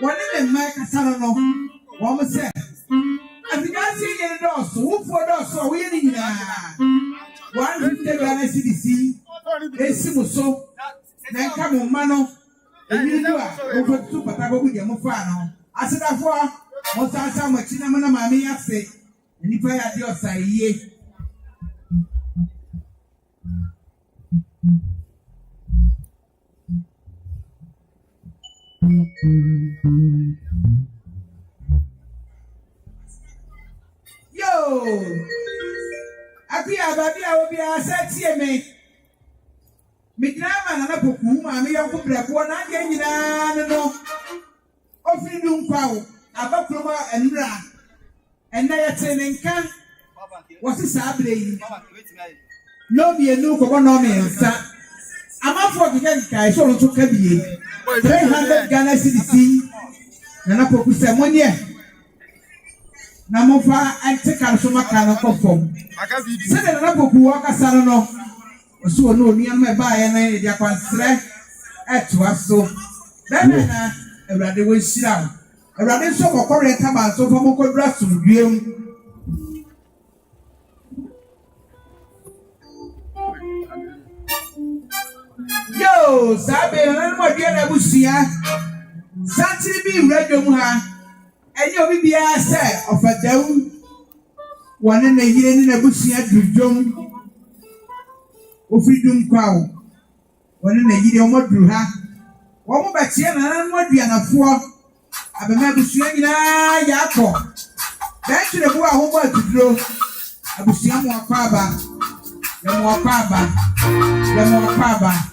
One in the mic, I don't know. One said, I think I see it also. Who for us? So we need one who take an SCDC, a Simoso, then come on, Mano, and you do over to Patago with your Mofano. I said, I for most of some Machinamana Mammy, I say, and if I had your say, ye. Yo, Abia, I will be a set me. Midnight, and a book, I may have put that one again. No, offering doom pow, about Roma and Ra, and they are saying, can what's this happening? No, be a new Coconomy, sir. I'm up for the guy, so to come here. 300 Ghana CDC, and I put some 1 year. Namofa, I take out some kind of form. Send another who walk a salon, so no near my buy and I Japan select at us. So then a rather will sit down. A rather so for current about so for more grass to view. Yo, Sabe, and my dear Abusia, Santi be Redumuha, and you'll be a set of a down one in a year in Abusia to Jum Ufridum Cow, one in a year more drew her. One more back here and what be an affair. I've been able to swing Yako. That's the boy who want to draw Abusia more Paba, the more Paba, the more Paba.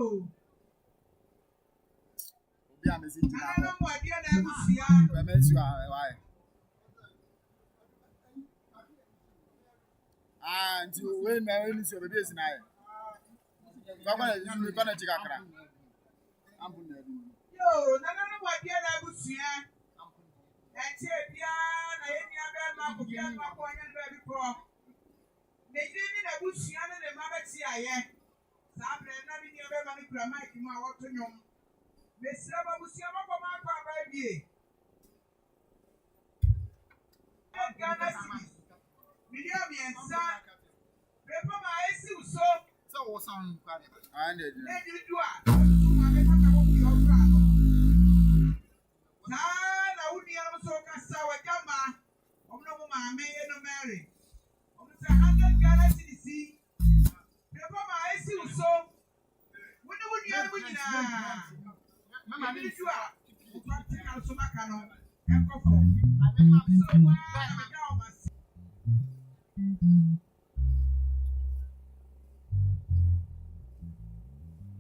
Obi amezi ti na. Na mo ade na abusia. Be mensu why. Nti we na we ni so be esi na ye. Ba kwa na mi kwa na chikakra. Ambu na bi. Yo, na mo ade na abusia. Eche bia na ye ni abe ma ko bia ma ko anya do bi ko. Ne ni na abusia na ne ma ba ti aye. Sa bre na bi ni abe ma ni kura mic mu a woto nyom. Mesra ba abusia ma ko ma kwa ba bie. Ghana City. Million yensa. Pepa ma esi uso. So wo sound kwade. Ah na di. Ne di do a. Ma me ka wo ku yo kra no. Na wuni ya so ka sa wa jama. Omno mo ma me ye no Mary. Omno say 100 Ghana City. Pepa ma esi uso. Wuni ya mo nyina. Mama ni do a. Wo practical so maka no. Ekofo. So wa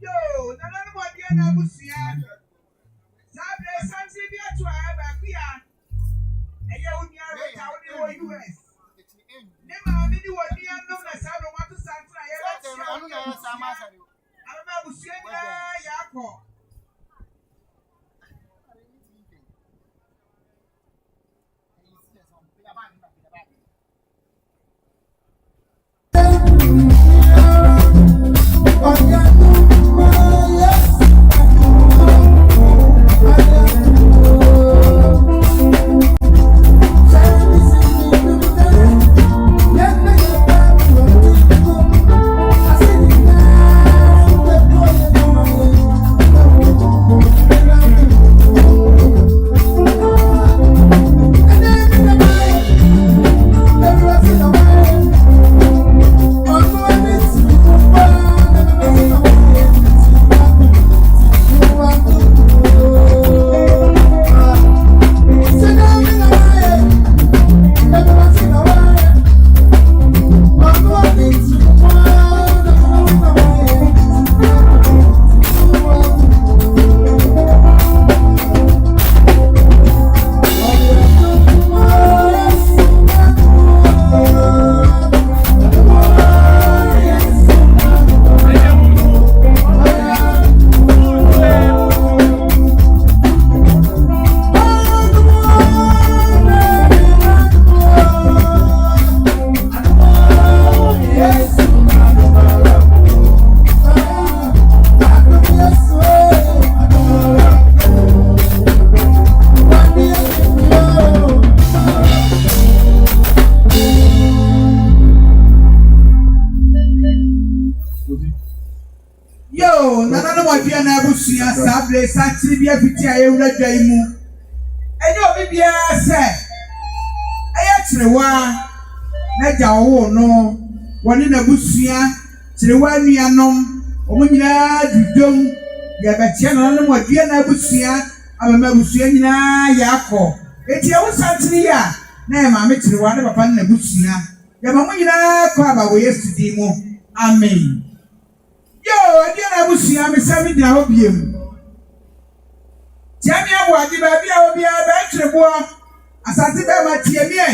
yo, nana mo dia na busia. Sabe santi bi atu a ba kuya. Eye unia Rite wo US. Ne ma mi ni woni anu na sabe mo to santi na ye ba ti anu na ye sama sare. Aba ba busia ni ya akọ. Yo, nana no mo dia na abusia sabre santiri bi afiti a ewura dwa yi mu. Enyo obi bia se. Eye kirewa na ja wo no. Woni na abusia kirewa nuanom. Omo nyina dudom ya betia nana no mo dia na abusia amama abusia nyina ya akọ. Eti ewu santiri ya na e ma me kirewa na papa na abusia. Ya ma mo nyina kwa ba wo yesterday mu. Amen. Yo, adi na busia me sami dina ho biem. Tiami abo adi ba bia obi a ba twrebo asante ba ma tiamie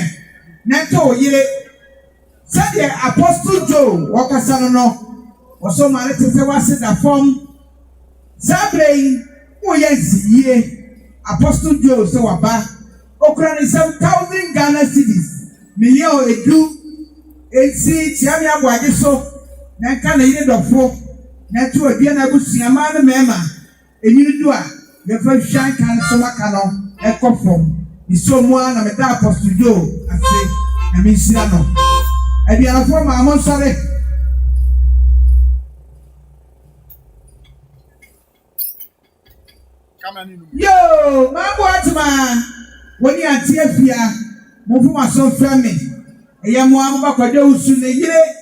na nto yire. Sade Apostle Joe wakasa no oso mare tese wase da form. Sabrei wo yie Apostle Joe so waba okura ni 7,000 Ghana cedis. Million edu enti tiami abo adi so na nka na yire dofo. Na tu abia na busia ma na mema enyini du a ye fa hwan kan so maka no ekofom isomu na me da Apostle Joe ase na me nsira no abia fo ma mo sore yo ma bo atma woni ante afia mo fu ma so fami eya mo am ba kwado usu ne yire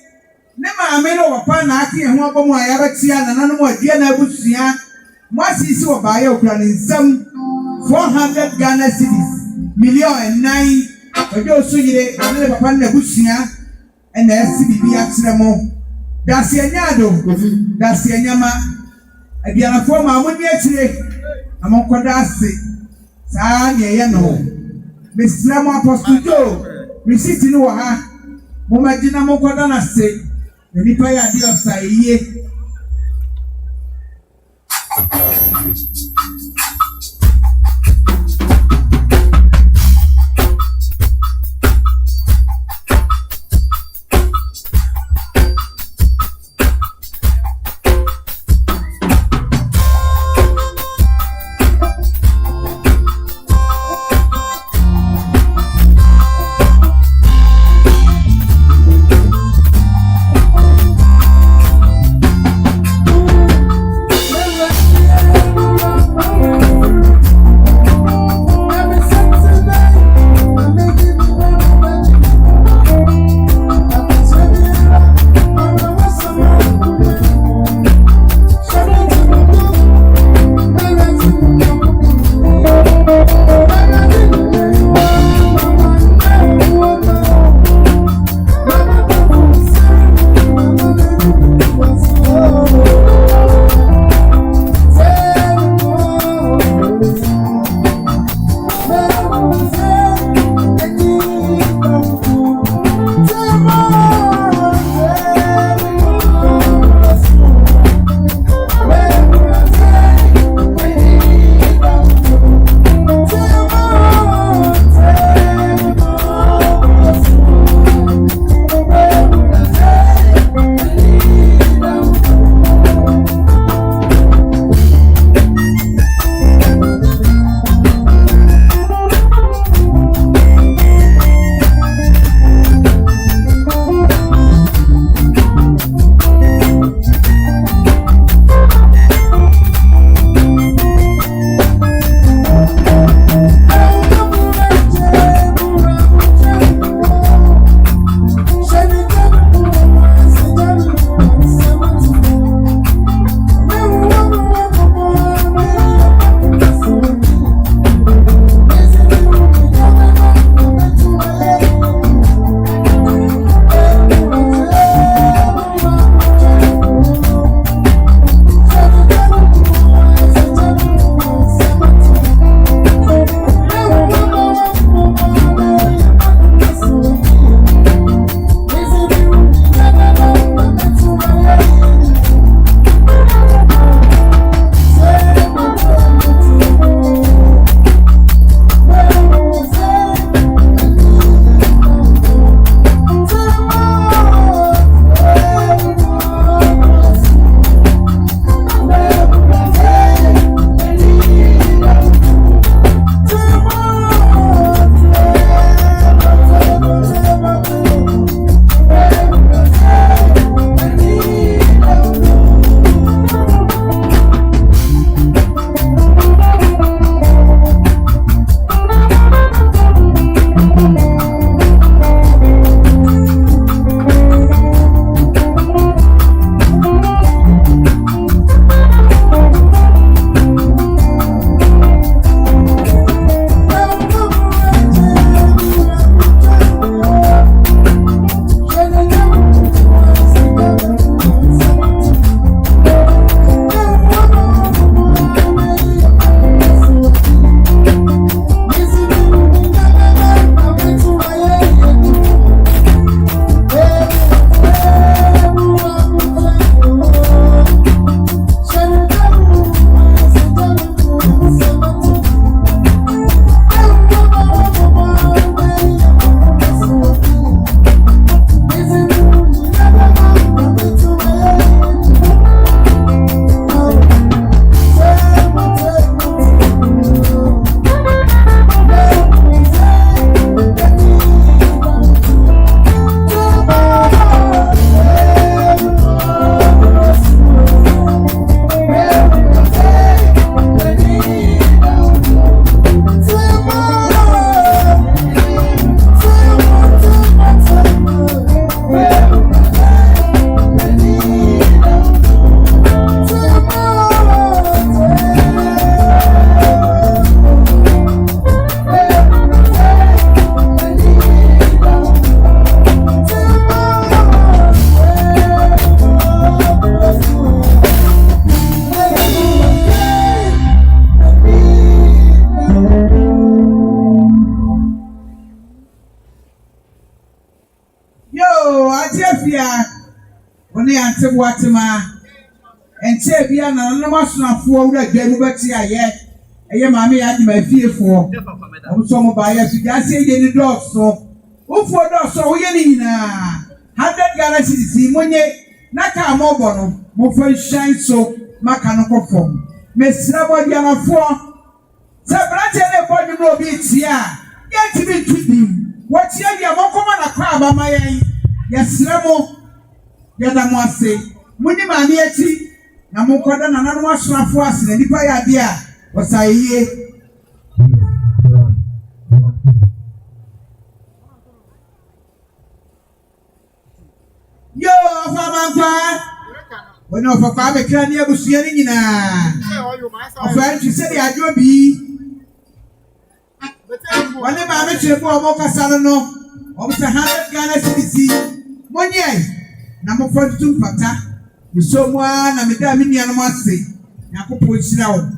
ne ma me no wapa na ake ho abomu ayabatia na nanu mo adie na abusia mo asisi wo ba ya okura ne nsam 400 Ghana cedis million and 9 ojo so yire ne papa na abusia na esi bibi akire mo dasi anyado dasi anyama aduanafo ma mo ni akyire na mo koda ase saa ne ye no mesra mo apostle Joe receipt ni wo ha mo magina mo koda na se nipa ya di osaiye ante boatema ente bia na nanom asonafo wura dwanu beti aye eye maame ya de mafiefo omso mo ba ya fiase ye ni dɔɔso ufo dɔɔso wo ye ni nyina 100 Ghana cedis monye na ka mo bɔ no mo fa hwan so maka no kɔfɔ mesra bɔ dianafo sɛ brate ne bɔ ni no bi tia yɛnti bi tudi wɔtia dia mo kɔma na kwa aba ma yɛn yɛsra mo yɛda mo ase muni maame akyi na mo kɔda na nanom asrafo ase na nipa yɛ ade a wɔsaye yo afamankwa wona ofafa abekra ne abusua ni nyina ofa nti se de adwo bi wone ma me chire bo omo kasa no omo 100 Ghana cedis monye na mo fontu pata so mo na me da me nia no ase yakopo chira wo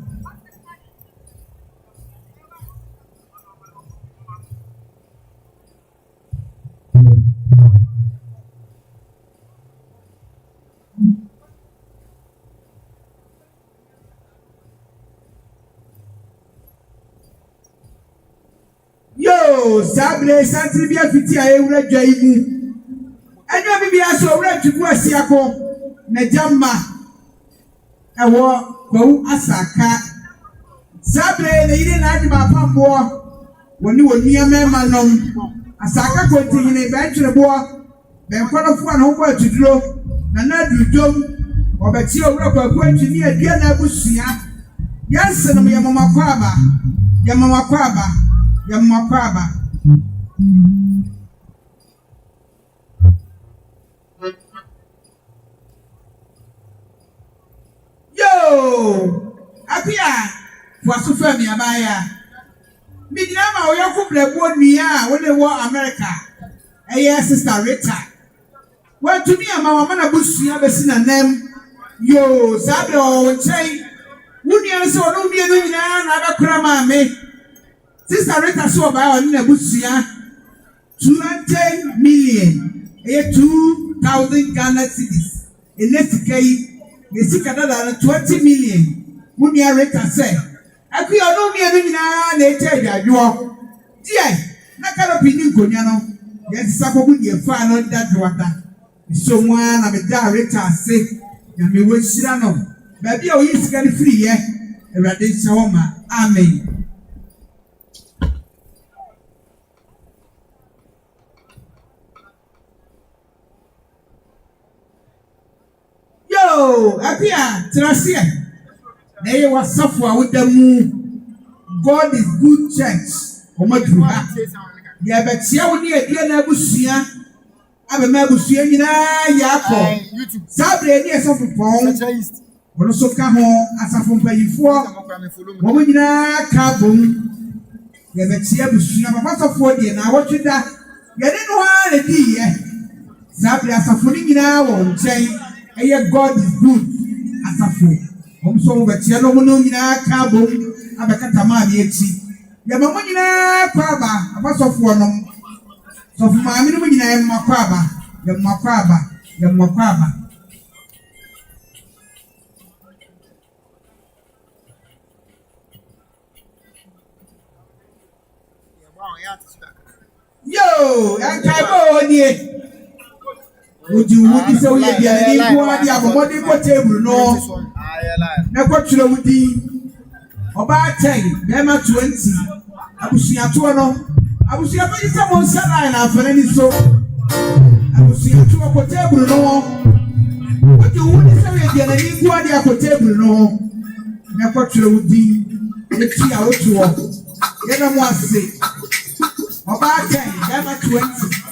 yo sabre santri bia fiti a ewura dwa imu enyo bibia so ewura tuku asiako na jamma ewo kwawu asaka sabre le yire na adi ba pambo woni woni amema nom asaka konti hine ba twrebo be nkonofo na ho kwa tuduro na na dudom obeti ewura kwaku antini adua na abusua yanse no ya mama kwaba ya makwaba yo apia waso fami abaya midina ma oyoku blebo nia wole wo America eye sister Rite wa tumi ama wa mana busua besi na nem yo sabe o nchei wuni enso no mi enu nyina na abakura maame sister Rite so ba oni na busua 20 million 2,000 Ghana cedis elesikai yesika dada 20 million wuni Rite say akui ono mi enu nyina na eche adwo die na kanopi ni nkonya no yesisa ko bu die fa no dadwata so mo na me da Rite ase ya me weshira no ba bia oyi sika ni free ye Ewurade shawoma amen. Yo apia trasia na ye wasafo a wodamu God is good church omadruha ya betia woni adua na abusua abema abusua nyina yakọ sabre ni esofo pon wono so ka ho asafo mpayifo wo nyina ka bom ya betia abusua papa sofo de na wotweda ye ne no ha le di ye sabre asafo ni nyina wo nchen eye God is good asafo omso wo betia no mo nyina ka bom abekata ma bi echi ya mama nyina kwaba papa sofo no sofo ma mi no nyina ya makwaba ya makwaba yo ankabo ni wudi se wo ye bia ni ko adi abomodi ko table no na ko twere wudi oba 10 bema 20 abusua to no abusua pe se mo nsana na afere ni so abusua to ko table no wudi se wo ye bia ni ko adi ko table no na ko twere wudi eti a woto ye na mo ase oba 10 bema 20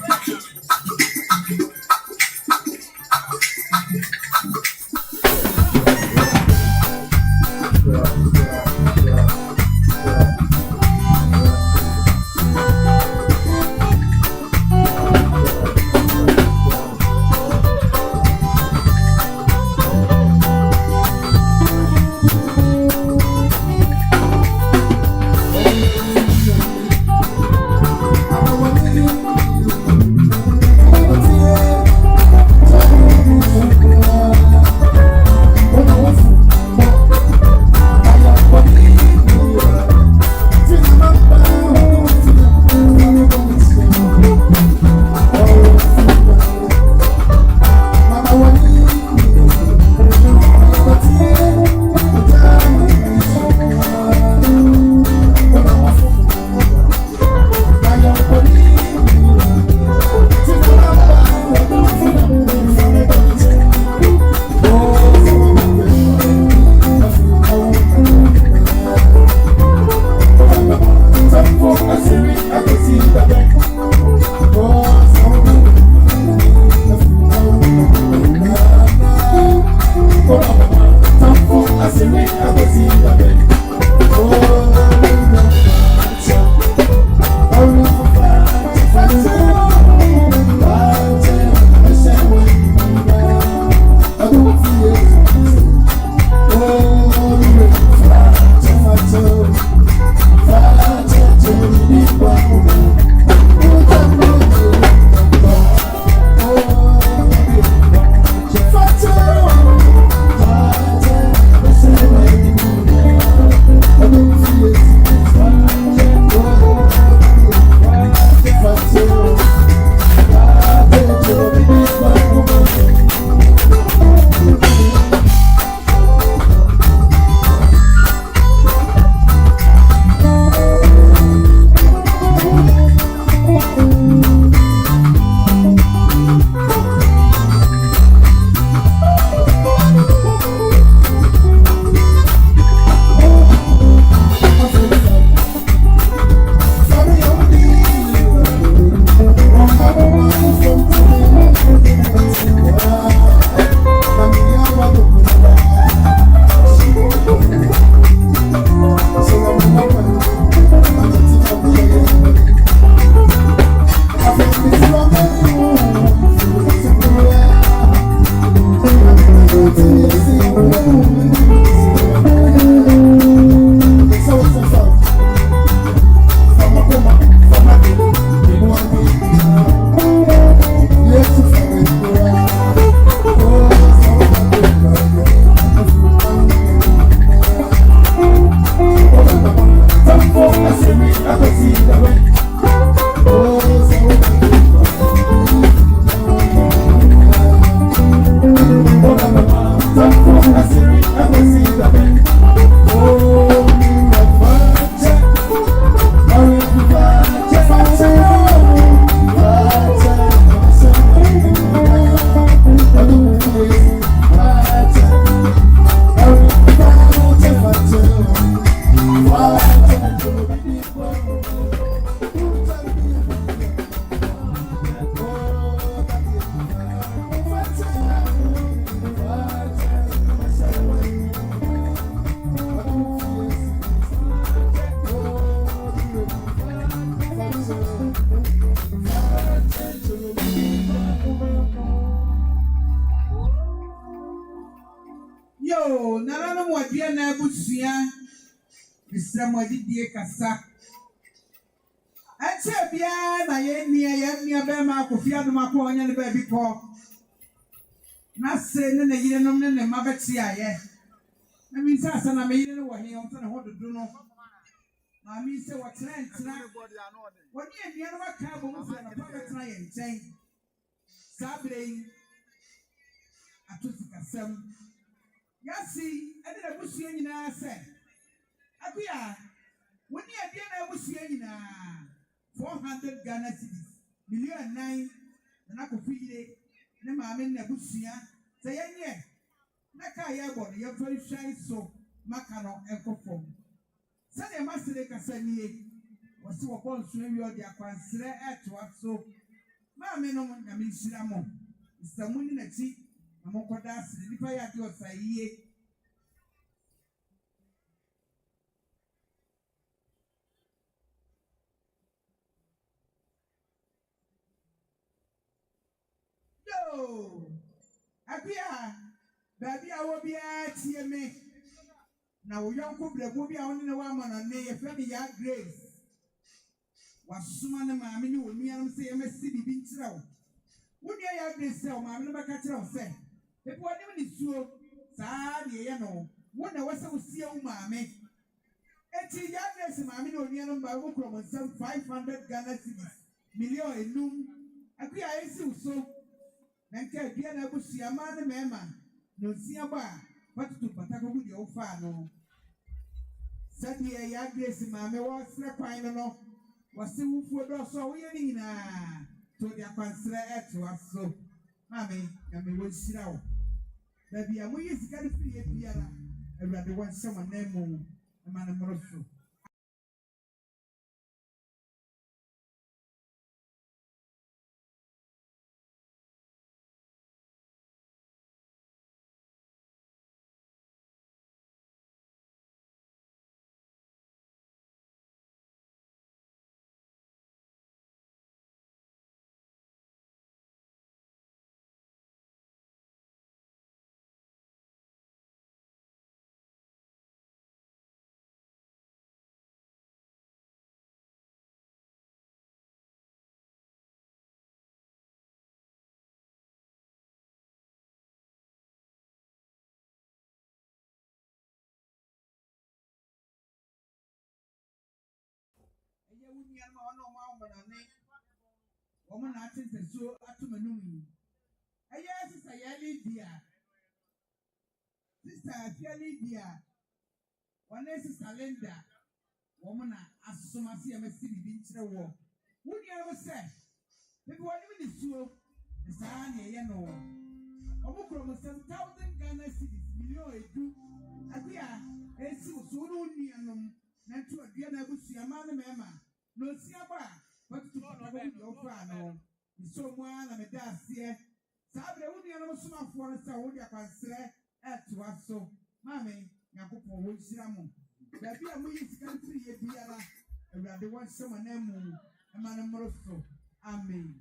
nana no modie na abusua bisra modie kasa ache bia na ye nia be ma akofia dum akọ onye ne ba bi ko na se ne na yire nom ne ne ma beti aye na mi sa asa na me yire no wo he on na hododo no ma mi se wo tena woni enua no maka bo mu se na pa betena ye nchen sabrei atosi kasam yasi ade na busua nyina se akuya woni ade na busua nyina 400 Ghana cedis million 9 na ko fiyire ne maame na busua se yenye na ka ya bo ye fari hwan so maka no ekofom se ne masere kasa nie wasi wo bon so wi odi akwansere etwa so maame no na me hira mo samuni na ti na mo koda asere nipa ya de osayiye yo apia baby awo bia tie me na wo yonko brego bia woni ne wa ma na ne ye fe me ya grace wasuma ne maame ne onuanum se ye mesi bibi ntira wo woni ya grace se o maame ne baka tira wo se ebi woni ni suo saa ne ye no wo na wasa wo sie wo maame eti ya grace maame ne onuanum ba wo kro mo 500 Ghana cedis million enum akuya esi so nanka bia na busua ma ne mema no sia ba patutu patako bu de ofa no sadie ya grace maame wo sre kwan no wase wufuo do so wo ye ni na to de akwansre eto aso maame na me wo sira wo da bia mo yi sika de firi e biara awurade won se mo na mu ma na moroso eye wunia ma ono ma omonane wo mo na atenteso atomanum eye sister ya Lydia sister Fia Lydia one sister Linda wo mo na asomase ya masi bibi nkire wo wunia wo se bibi woni mi suo saa na eye no omo kro mo 1000 Ghana cedis million edu adia esi so no nuanom na tu adua na busua ma ne mema no sia ba patutu patako bi ofa no so mo na me da ase sabre wunuanom somafo no sa wo dia kwansere eto aso maame yakopon wo hira mo da bia mo yi sika ntiri ye biara awurade won se mo na mu ma ne moroso amen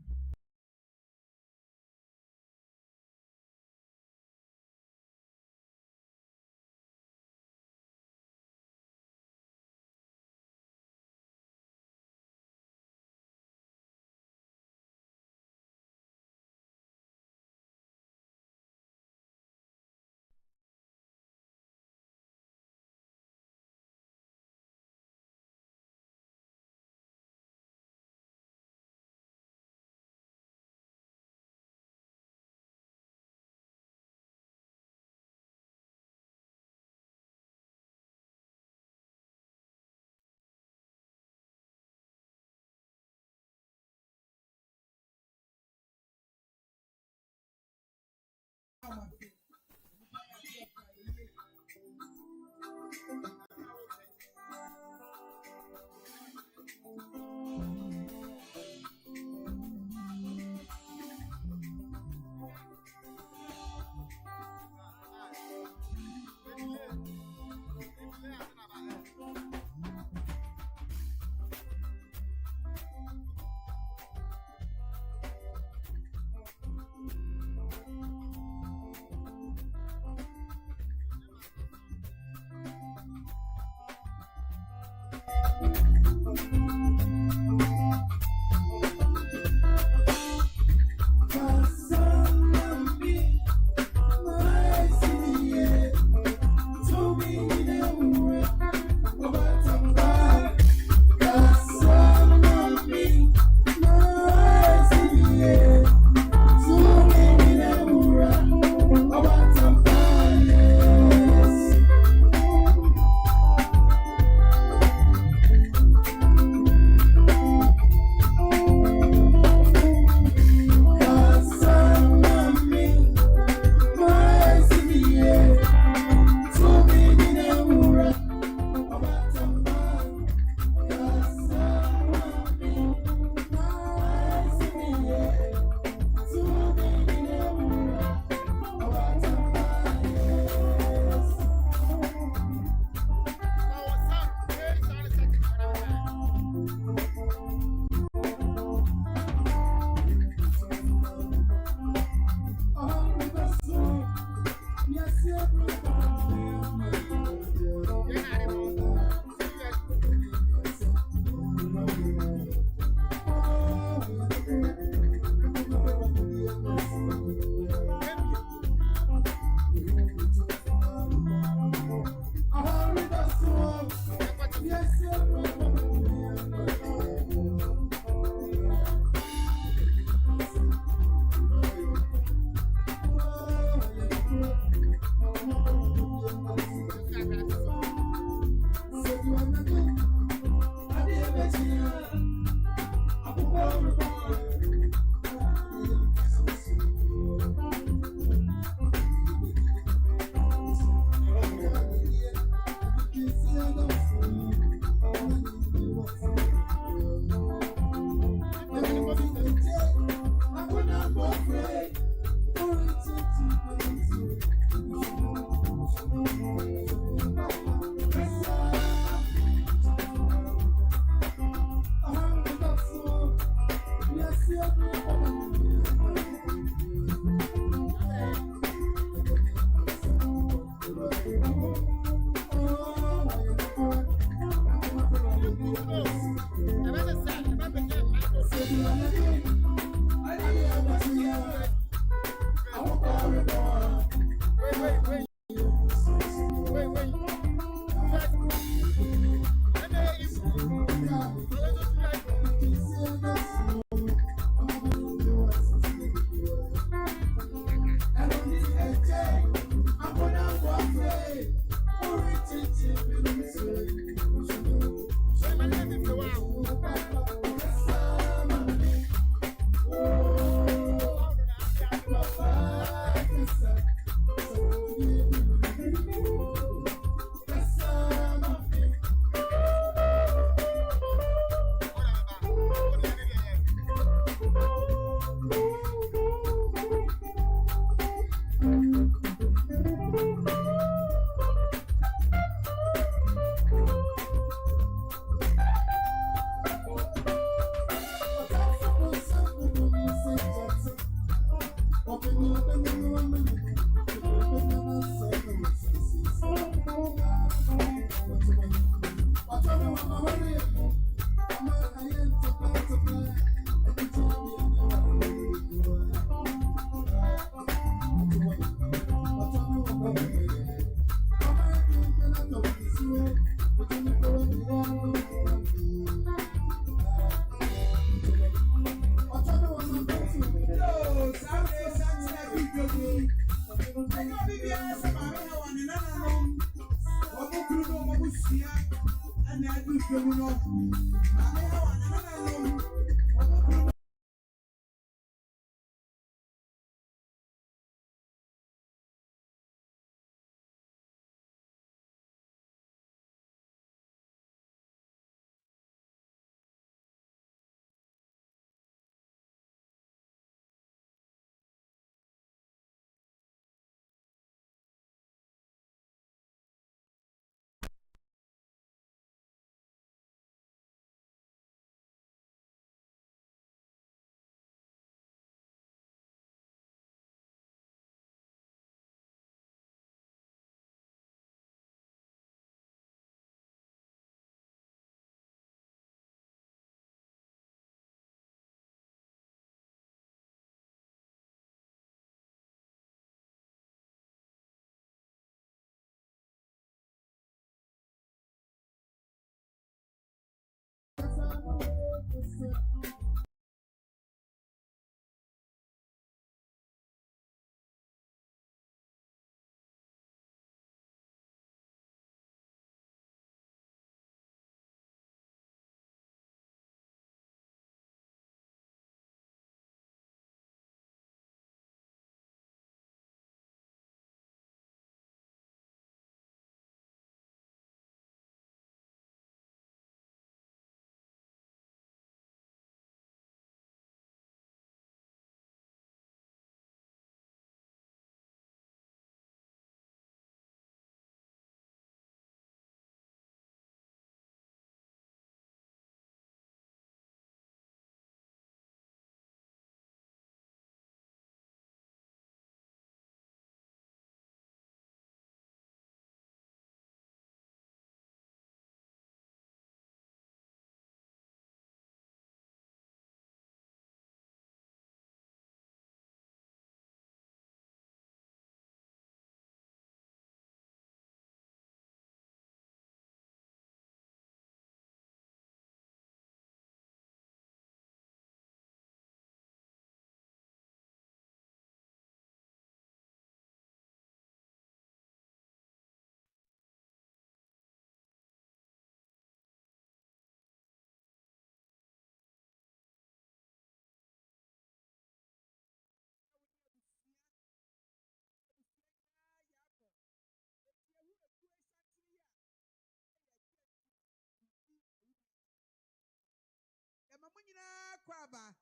kwaba.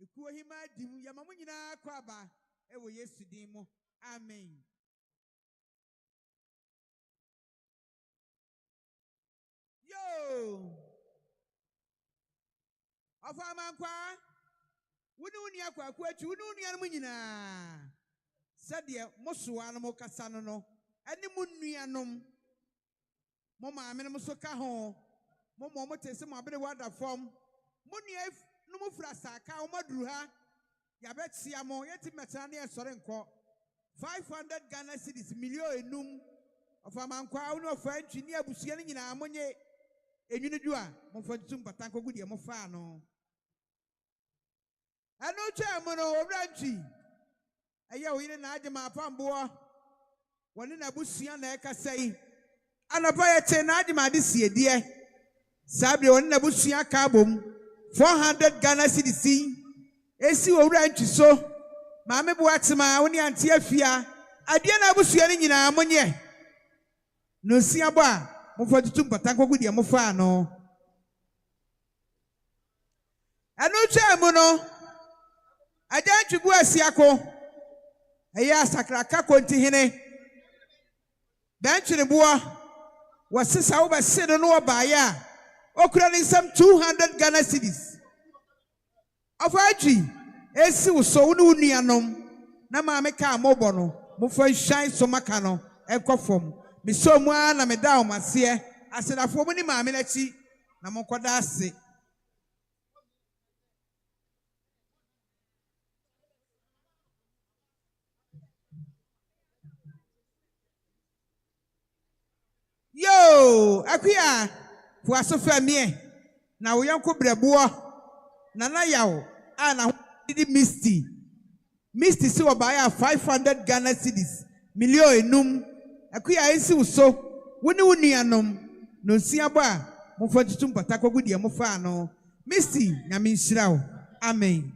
Ekuo hima dim yamamu nyina kwaba. Ewo Yesu din mu. Amen. Yo. Ofa mankwa. Wuni akwa akwachi wuni anum nyina. Sadie mosoa no kasa no. Ani mu nuanom. Mo maame no so ka ho. Mo tese mo abere wada fom. Mo nua no mo fra saka o maduru ha. Ya betia mo yeti metana ne sore nko. 500 Ghana cedis million enum. Ofa mankwa woni ofa ntwi ne abusua no nyina monye enwunu du a mo fa tutum patanko gudie mo fa no. Anu cha mo no obranchi. Eye wo yire na agema apambo. Woni na abusua na ekasai. Anapa yete na agema de siedie. Sabre woni na abusua ka bom. 400 Ghana cedis. Esi obranchi so. Maame buatima woni anti afia. Adie na abusua ni nyina monye. No sia ba mo fa tutum patanko gudie mo fa no. Anu cha mo no. Ajantu bu asiako. Eya sakraka konti hene. Danchire bua. Wasisa wo bese no no ba ya. Okura ni some 200 Ghana cedis. Afaji esi wo so woni nuanom. Na maame ka mobo no. Mo fa hwan so maka no ekofom. Me so mu a na me da o mase. Asedafo mo ni maame na chi na mo koda ase. Yo, akuya, fuaso famie, na uyanko breboa, na yaw, na didi Misty si wabaya 500 Ghana cedis, million enum, akuya ensi uso, wuni anom, no siaba, mufa tutum patako gudi ya mufa no, Misty, nyami shirao, amen.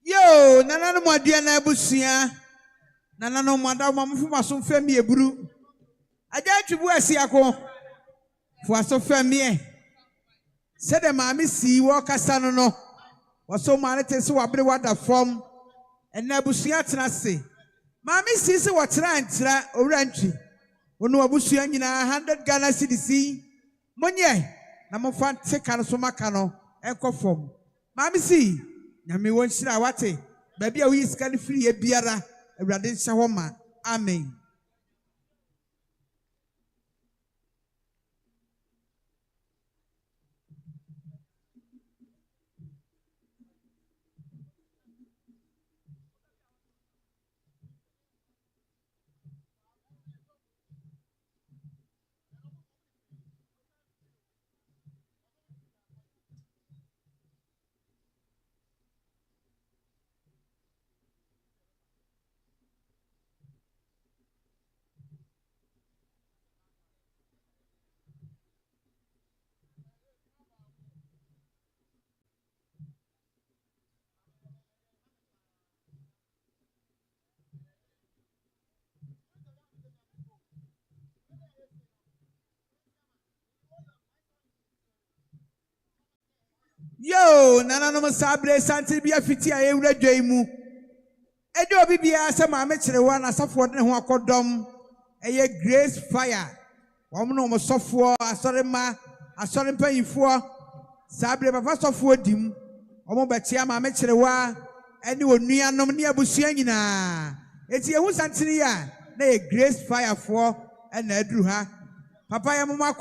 Yo, nana no modua na abusia. Nana no mada mo mfuma so fami eburu. Aja twibu asiako. Fo so fami. Se de maami si wo kasa no no. Wo so maane tese wo abere wada fom. Ena abusia tena se. Maami si se wo tera ntira owrantwi. Wono abusia nyina 100 Ghana cedis. Monye na mo fa teka no so maka no enkofom. Maami si Nyame won shira wate baby a wi sika ni free e biara awrade nhyɛ hɔ ma amen. Yo, nana no sabre santi bia fiti a ewura dwai mu. Ede obi bia se ma me kirewa na safo de ho akodom. Eye grace fire. Wom no mo sofo asore ma, asore mpanyifo. Sabre baba sofo dim. Omo betia ma me kirewa ɛne onuanom ne abusua nyinaa eti ehu santene ya na ye grace fire for ɛna aduru ha papa ya mama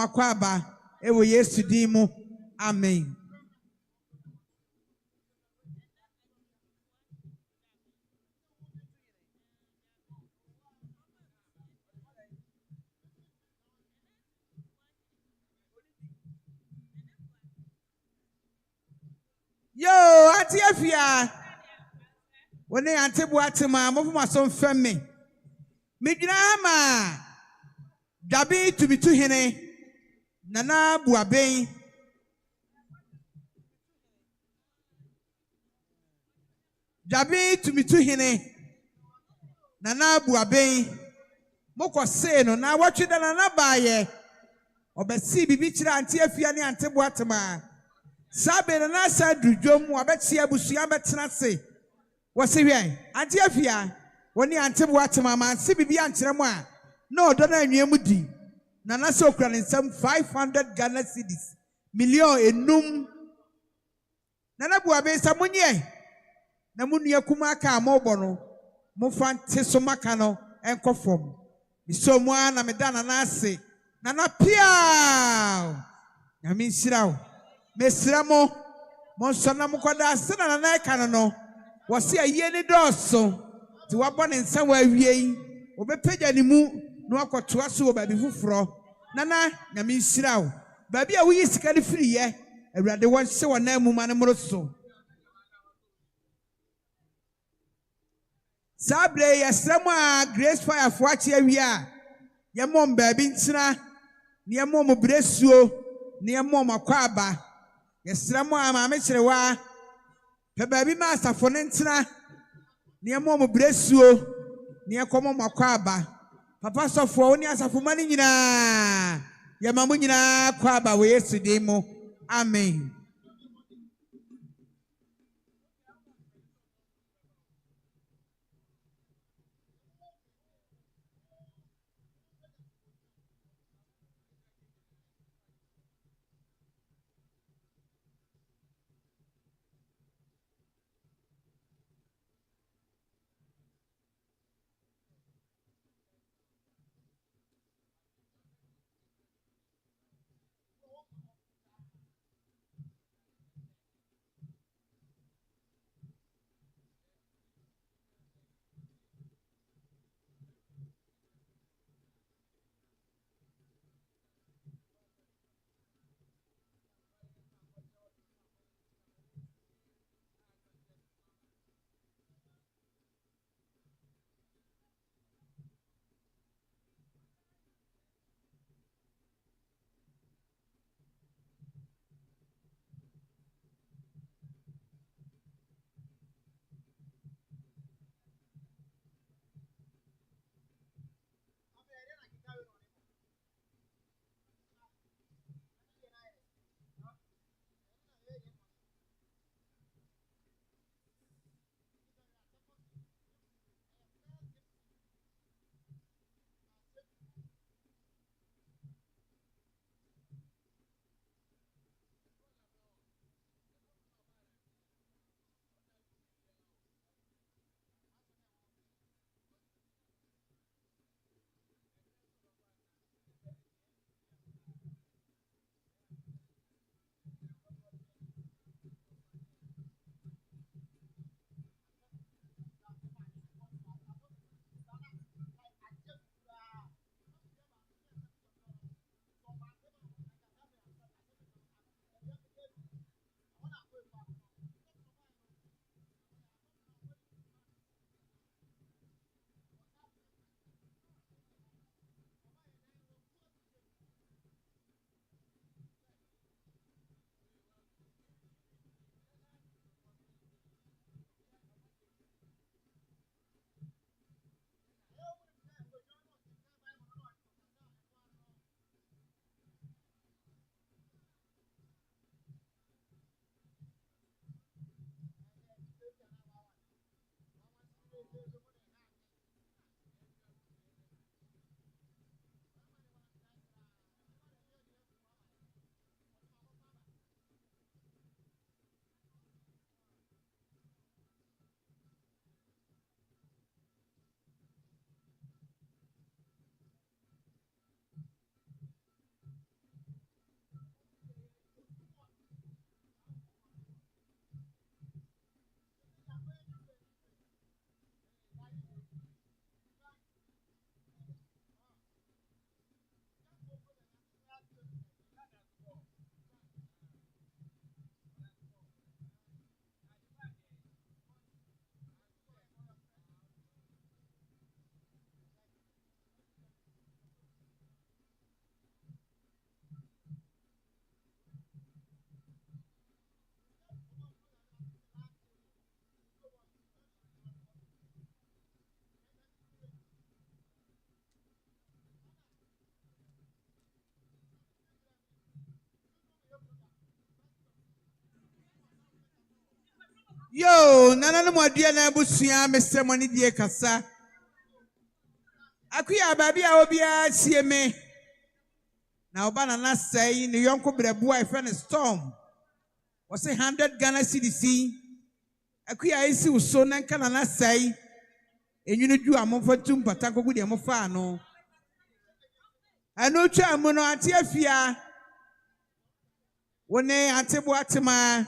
kwa aba ewo Yesu din mu amen. Yo, ati afia. Wone ante boatema mofuma so mfemme. Midwina ma dabi tubitu hene nana buaben. Dabi tubitu hene nana buaben. Moko se no na watweda nana baaye. Obesi bibi kira ante afia ne ante boatema. Sabe na sa dudwom wabeti abusua betena se. Wose hwe ante afia woni ante boatema ma se bibi ankyere mu a na odo na anwea di na na se okura ne nsam 500 Ghana cedis million enum na na buabe sa munye na munua kuma ka amobɔ no mo fante so maka no enkofom iso mu a na medana na ase na na pia ya min sirawo mesramo monsona mukoda ase na na eka no wose aye ni doso ti wabɔ ne nsa wa awie yi obepagya ne mu na wakotoa so obabi fufuro nana na min sirawo babi a wuyi sika ne firiye awurade won hye wona mu ma ne moroso sabre yesramo a grace fire fo achi awie a ye mom babi ntina ne ye mom bresuo ne ye mom akwaba yesramo a ma me kyerewa pe baby ma asafo ne ntina ne mo bresuo ne komo makwaba papa sofo oni asafo mani nyina ya mamu nyina kwaba we Yesu din mu amen. Yo, nana no modua na busia Mr. Money die kasa. Akuya baby a obia sie me. Na oba na say ne yonko brebu a friend storm. Was 100 Ghana cedis. Akuya isi uso na nka na say. Enyunu du amomfa tum patako gu de mofa no. Anu twa mu no ate afia. Wone atebo atema.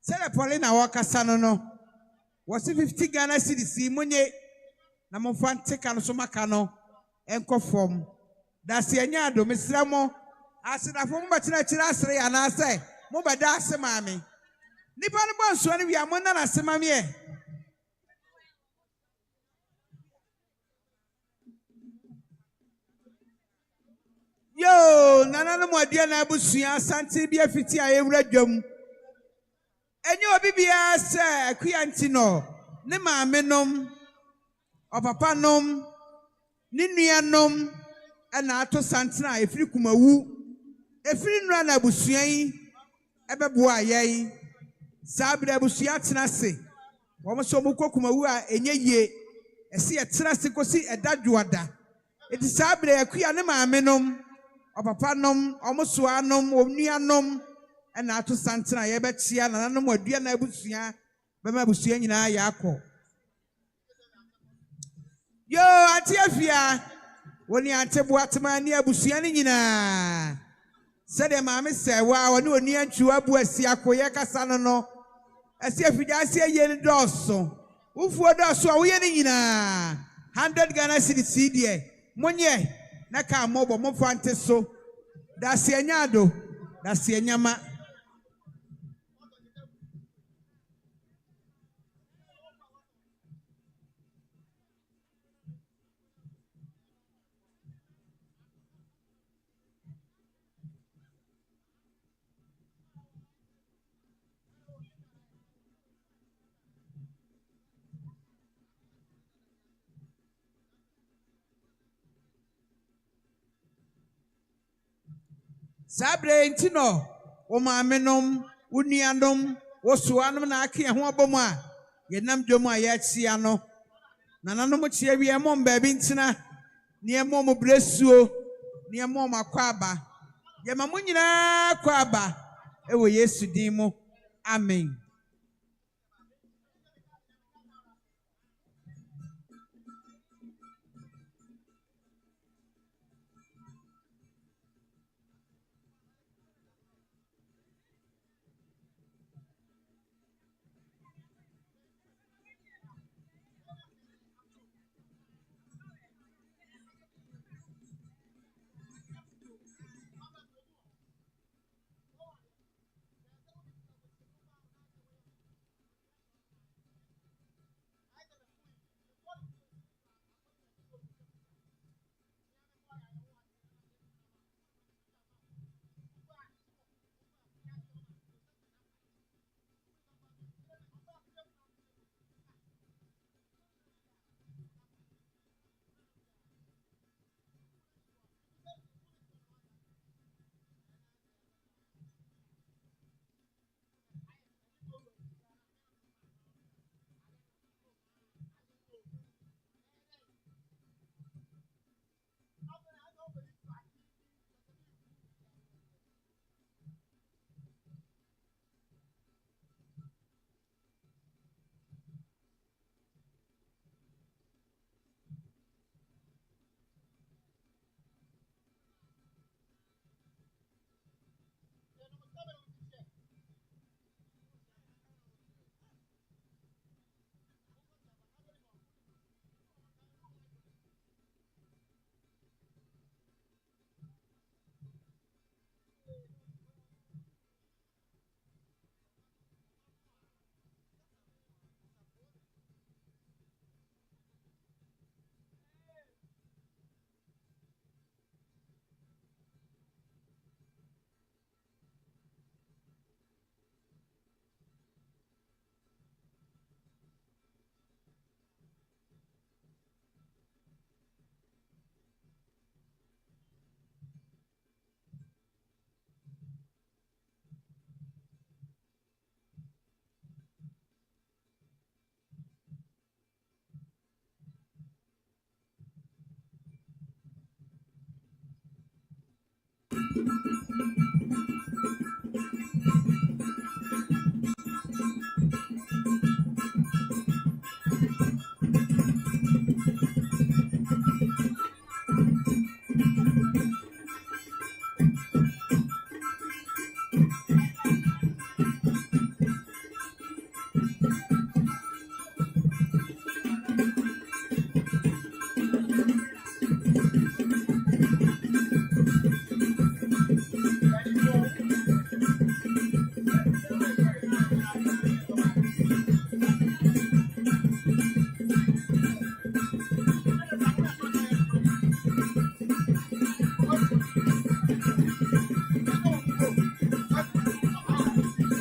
Sele Paulina wakasa no. Was 50 Ghana cedis munye na momfa nteka no so maka no enko form. Da se anya ado mesra mo asedafo mo batina kira asere ya na ase mo beda ase maame. Nipa no bonso no wi amona na ase maame e. Yo, nana no modua na abusua asante bi afiti a ewura dwam. Enye obi bia se akuyanti no ne maame nom opapa nom ne nua nom ana ato santina efiri kumawu efiri nura na abusua yi ebebo ayen sabra abusua tena se wo so mo kokumawu a enye ye ese ye tena se kosi edadwoada eti sabra akuya ne maame nom opapa nom omosoa nom onua nom ana ato santina ye betia na nanom adua na abusua bema abusua nyina ya akọ. Yo, atiafia woni antebo atema ni abusua ni nyina sede maame se wa woni oni antwu abu asi akoye kasa no asi EFFIDUASE ye ni doso ufuo doso a wo ye ni nyina 100 Ghana cedis die monye na ka mobo mofo ante so da se anyado da se anyama. Sabre ntino wo maame nom wo nuanom wo soanom na ake ho abom a yenam dwom a ye chia no nananom chia wi emom ba bi ntina ne emom bresuo ne emom akwaba ye ma munyina kwaba ewo Yesu din mu amen.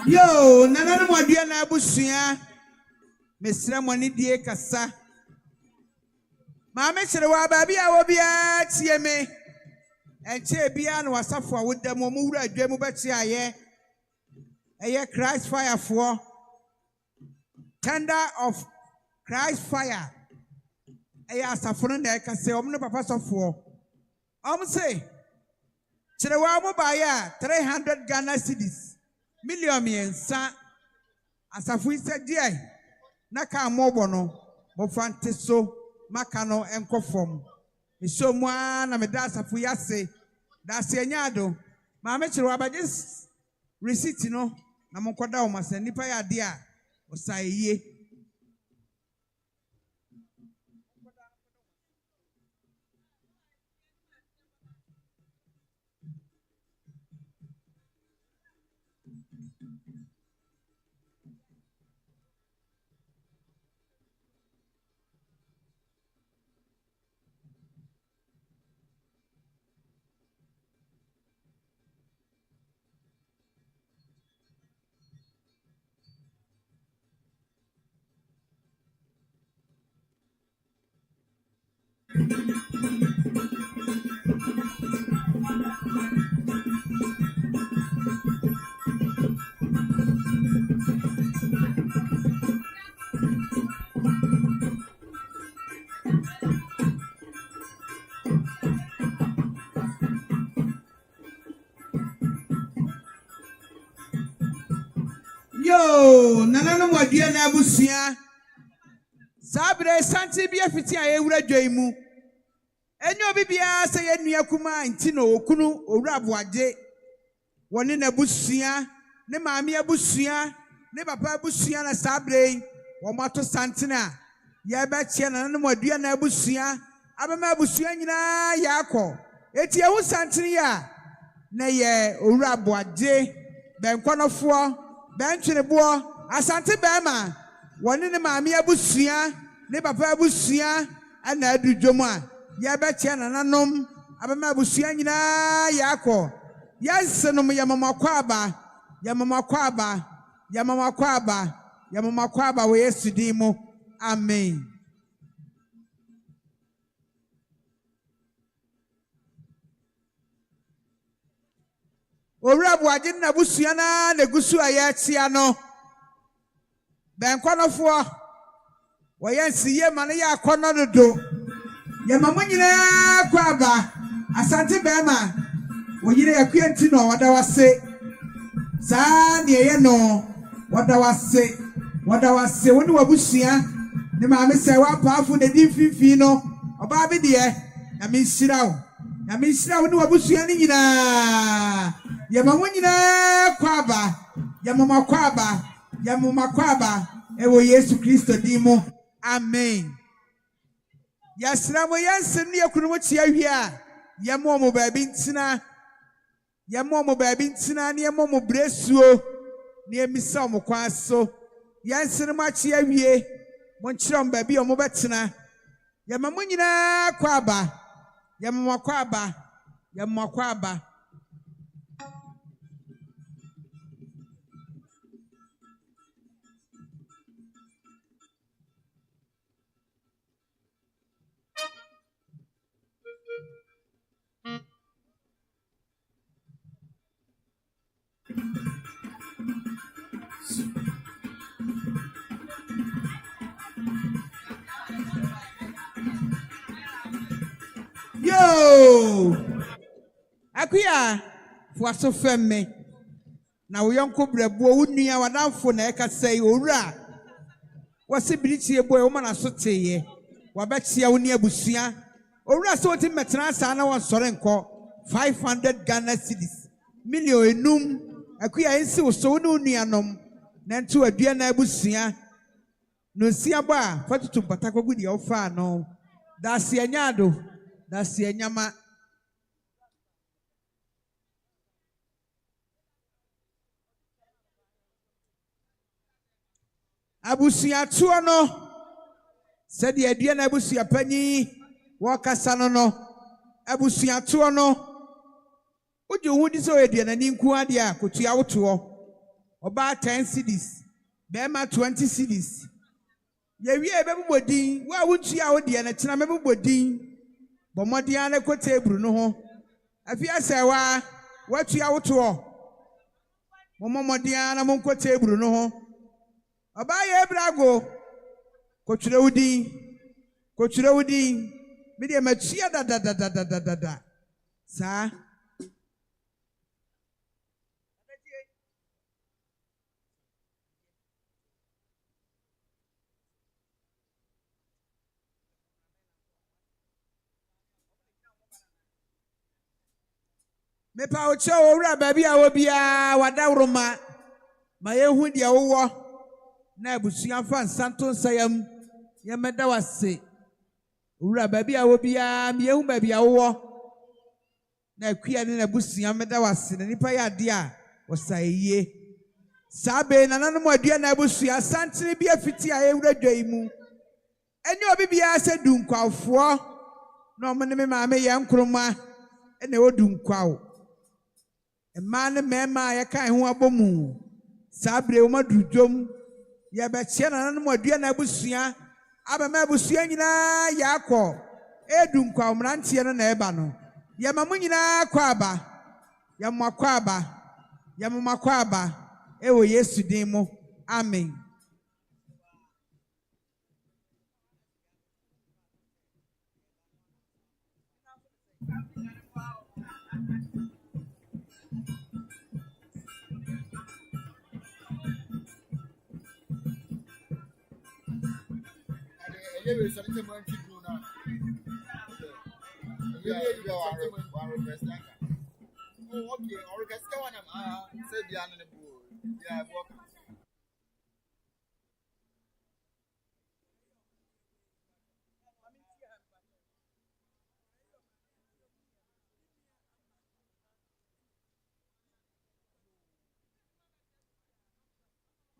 Yo, nana mo adua na abusua. Mesra mo ni die kasa. Ma me chere wa ba bia wo bia tie me. Enche bia na wasafo a woda mo mu wura adwa mu beti aye. Eye Christ fire for. Tender of Christ fire. Eye asafo no na ekase om no papa sofo. Say chere wa mo ba ya 300 Ghana cedis. Million yensa asafu ise die na ka mobo no mo fante so maka no enkofom eso mu na me da asafu yase da se anyado ma me kire wabaje receipt no na mo koda o masa nipa ya de a osaye Yo, nana no modua na abusua. Sabre ASANTE bi afiti a ewura dwaimu. Enyo bibia se ye nua kuma nti no okunu owura aboaje. Woni na abusua, ne maame abusua, ne papa abusua na sabre wo mato santena. Ya ba chia nana no modua na abusua, abema abusua nyina yakọ. Eti ehu santene ya na ye owura aboaje benkonofo Benchirebo, ASANTE Bema, one in the mammy abusua, ne papa abusua, and I do joma. Yabetian and anom, Abamabusiana Yako. Yes, no Yamama Kwaba, Yamama Kwaba, Yamama Kwaba, Yamama Kwaba, we yesterday mo. Amen. Owura boagye na busua na negusu ayatia no benkonofo woyensiye mane ya akono dodo yemamo nyina kwaba ASANTE Bema woyire yakuenti no wadawase saa ne ye no wadawase woni wabusua ne maame se wa paafu ne dimfifi no oba bi de na minshira wo ne wabusua ni nyina Yamama nyina kwaba yamama kwaba ewo Yesu Kristo dimo amen yasra mo yanse ne yakunu mo tia hwia yamo mo baabi ntina ne yamo mo bresuo ne emisa mo kwaso yanse ne mo achia hwie mo nkyerɛ mo baabi o mo betena yamama nyina kwaba yamama kwaba Yo! Akuya, fuaso femme na wo yonko brebo wo nua wadamfo na ekasai owura wase biritie boy wo mana so teye wabetia wo ne abusua owura so ti metena sa na won sore nko 500 Ghana cedis million enum akuya ensi wo so no nuanom na nto adua na abusua no sia ba fatutu patako gudi ofa no da se anyado da se anyama abusia tuo no said the idea na abusia panyi wakasa no abusia tuo no ojo hudi so edie na ninku ade a kotua woto oba 10 cedis bema 20 cedis ye wie bebodin wa wotua odie na tena mebodin bomodian na ko table no ho afia se wa watua woto momodian na monko table no ho oba ye brago koture wudi me de matua da sa me pa oche owura baby a wo bia wadawroma ma yehu de wo na abusua fa nsanto nsayam yemeda wase owura baby a wo bia me yehu baby a wo na akua ne na abusua meda wase na nipa ya ade a wosaeye sabe nananom adua na abusua santene bia fiti a ewura dwai mu eni obi bia se dunkwafo na omne me ma me Yaa Nkrumah ene odunkwawo emma ne mema ya kan ho abomu sabre wo madudwom ya be che nananom adua na abusua abama abusua nyina yakọ edunkwawo mrantie no na eba no ya mamu nyina kwa aba ya mmakwa aba ya mmakwa aba ewo Yesu din mu amen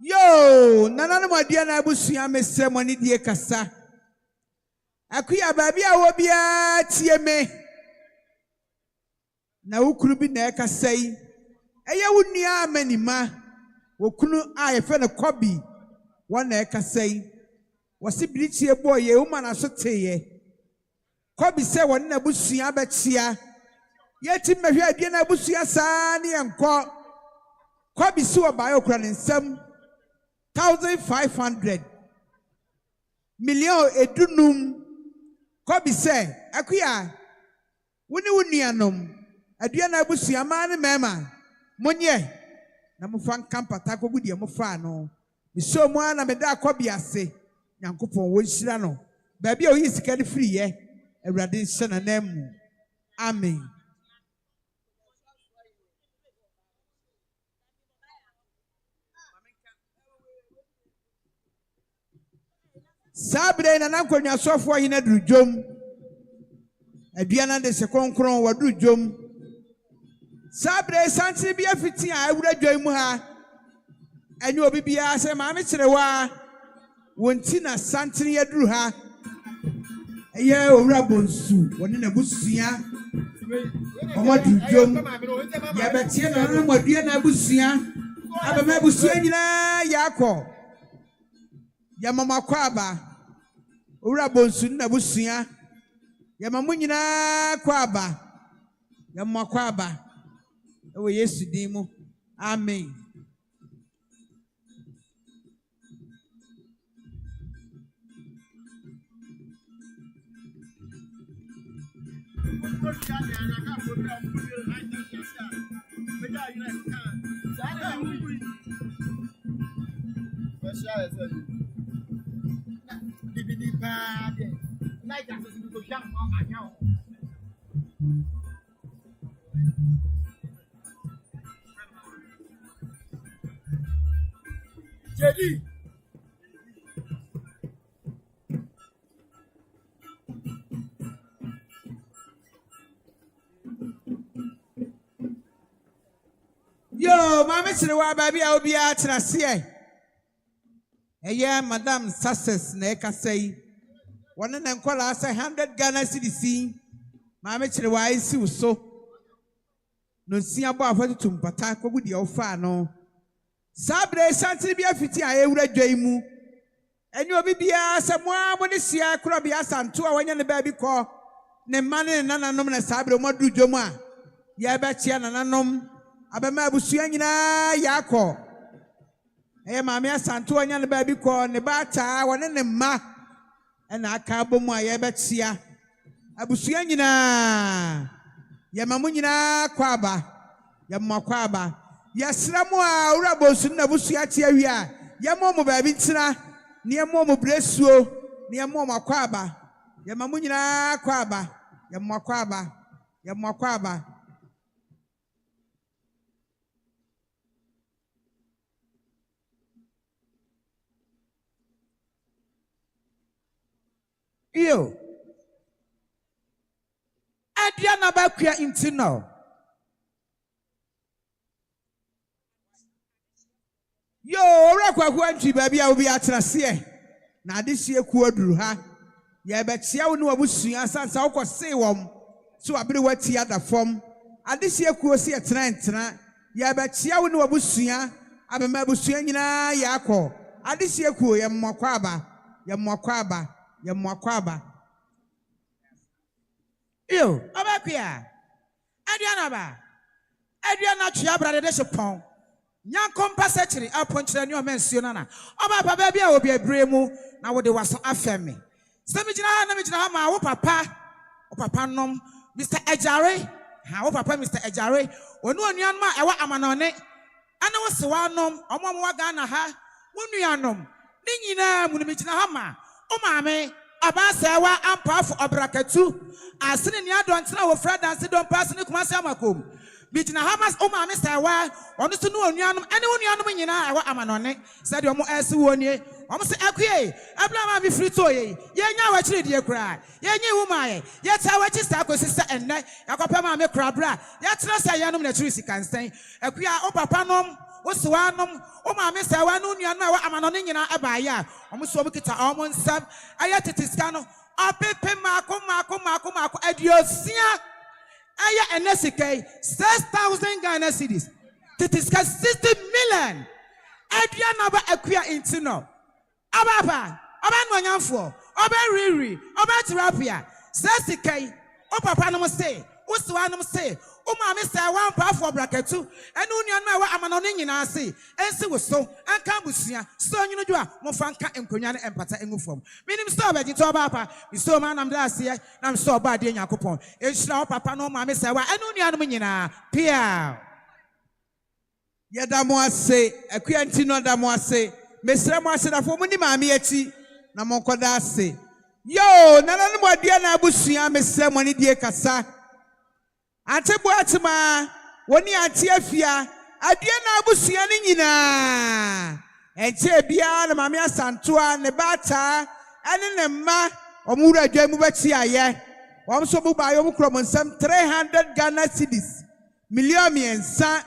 Yo, nananom adua na abusua mesem oni die kasa. Akuya baby a wo bia tie me. Na wukuru bi na ekasa yi. Eye wo nua amanima. Wokunu a ye fe ne kobi. Wo na ekasa yi. Wo se biritie boy ye wo mana so teye. Kobi se wo na abusua betia. Ye ti mehwe adua na abusua saa ne enko. Kobi si wo ba ye okura ne nsam. 1,500 million edunum kobi se akuya woni wunianom adua na abusua ma ne mema monye na mufa nkampata kogudie mufa no miso mu ana meda kobi ase nyankopon wo nhira no ba bia oyi sika ne free ye awurade nhyɛ na namu amen Sabre na nankonnwa sofo hina durudwom adua na de se konkron wadurudwom Sabre santire bia fiti a awura dwan mu ha enye obi bia se ma me kirewa wonti na santire yaduru ha eye owura bonsu woni na busua omadurudwom ya betie na no madua na busua abama busua nyina yakọ ya mama kwaba owura bonsu na busua ya mamu nyina kwaba ya mama kwaba ewo Yesu din mu amen share say. Bibi pa bi. Like that so go hwam anya. Jadi Yo, mama chiriwa baby a obi a trase Madam Success na ekasai wona na nkola asa 100 Ghana cedis mama chiriwa isi so no sia bo afatu tumpata kogu de ofa no sabre santri bia fiti a ewura dwai mu eni obi bia samoa mo ne sia kro bia santo a wanya ne baby ko ne mane nananom na sabre mo du dwom a ya ba chia nananom abema abusua nyina yakọ maame asanto anya ne ba bi kọ ne ba taa wone ne mma na aka bomu a ye betia abusua nyina ye mamu nyina kwa aba ye mma kwa aba ye sramu a ura bosu na abusua tia wi a ye mo ba bi ntira ne ye mo bresuo ne ye mo kwa aba ye mamu nyina kwa aba ye mma kwa aba ye mma kwa aba Yo, Adriana Bakia intino. Yo, Rakwa Quanti, baby, I will be at Rasia. Now this year, Quadru, ha. Ya bet Sia no Abusia, Sans Alco say one. So I be what the other form. And this year, Quosia Trent, ya bet Sia no Abusia, I'm a Mabusiana Yako. And this year, Quo, Yamoquaba, Yamoquaba. Ya mwakwaba yo abakia Adriana chiabra de shepon nyankom pasachiri aponchira ni o mensio nana oba papa bia obi abremu na wo de waso afemi semigina ha na migina ha ma wo papa nom Mr. Ejare ha wo papa Mr. Ejare onu onuanom a ewa amanone ana wo sewa nom omom wa Ghana ha wo nuanom ni nyina mu migina ha ma o maame abasewa ampafo obrakatu asene ni adontena wo fra dance don pass ni kuma se amakom bijina hamas o maame sewa ono so no onuanom ene onuanom nyina ewa amanone se de omo ese wonie omo se akue ablama bi frito ye nya wa kire die kura ye nyi wo maaye ye ta wa chi sta kosisa enne yakopa maame kura bra ye tena se yanom na chiri sikansen akua o papa nom Oswanum, O Mamma Sawanun, Yana, Amanoni, Abaya, Omusomikita, Almond Sab, Ayatiscano, Apepe Marco, Adiosia, Aya NSEM, 6,000 Ghana cedis. Titisca 60 million. Adriana Aquia Intino. Ababa, Abanwanfo, Oberiri, Oberterapia, Sasika, O Papa no say, Oswanum say. O maame say one pa for bracket too enu nuanu a amanone nyina ase ense wo so anka busua so nyino dwo a mo fanka enkonwa ne empata engufom minim so ba gito ba pa mi so ma nam da ase nam so ba de nyakopon ehira o papa no maame say wa enu nuanu nyina pia yeda mo ase akuanti no da mo ase mesra mo ase da fo mo ni maame achi na mo koda ase yo nana no mo adua na abusua mesra mo ni die kasa Atebo atma woni ate afia adua na abusua ni nyina enche bia na mame asantoa ne bata ene ne ma omura adwa mu beti aye wom so bu ba yo mu krom nsam 300 Ghana cedis million miensa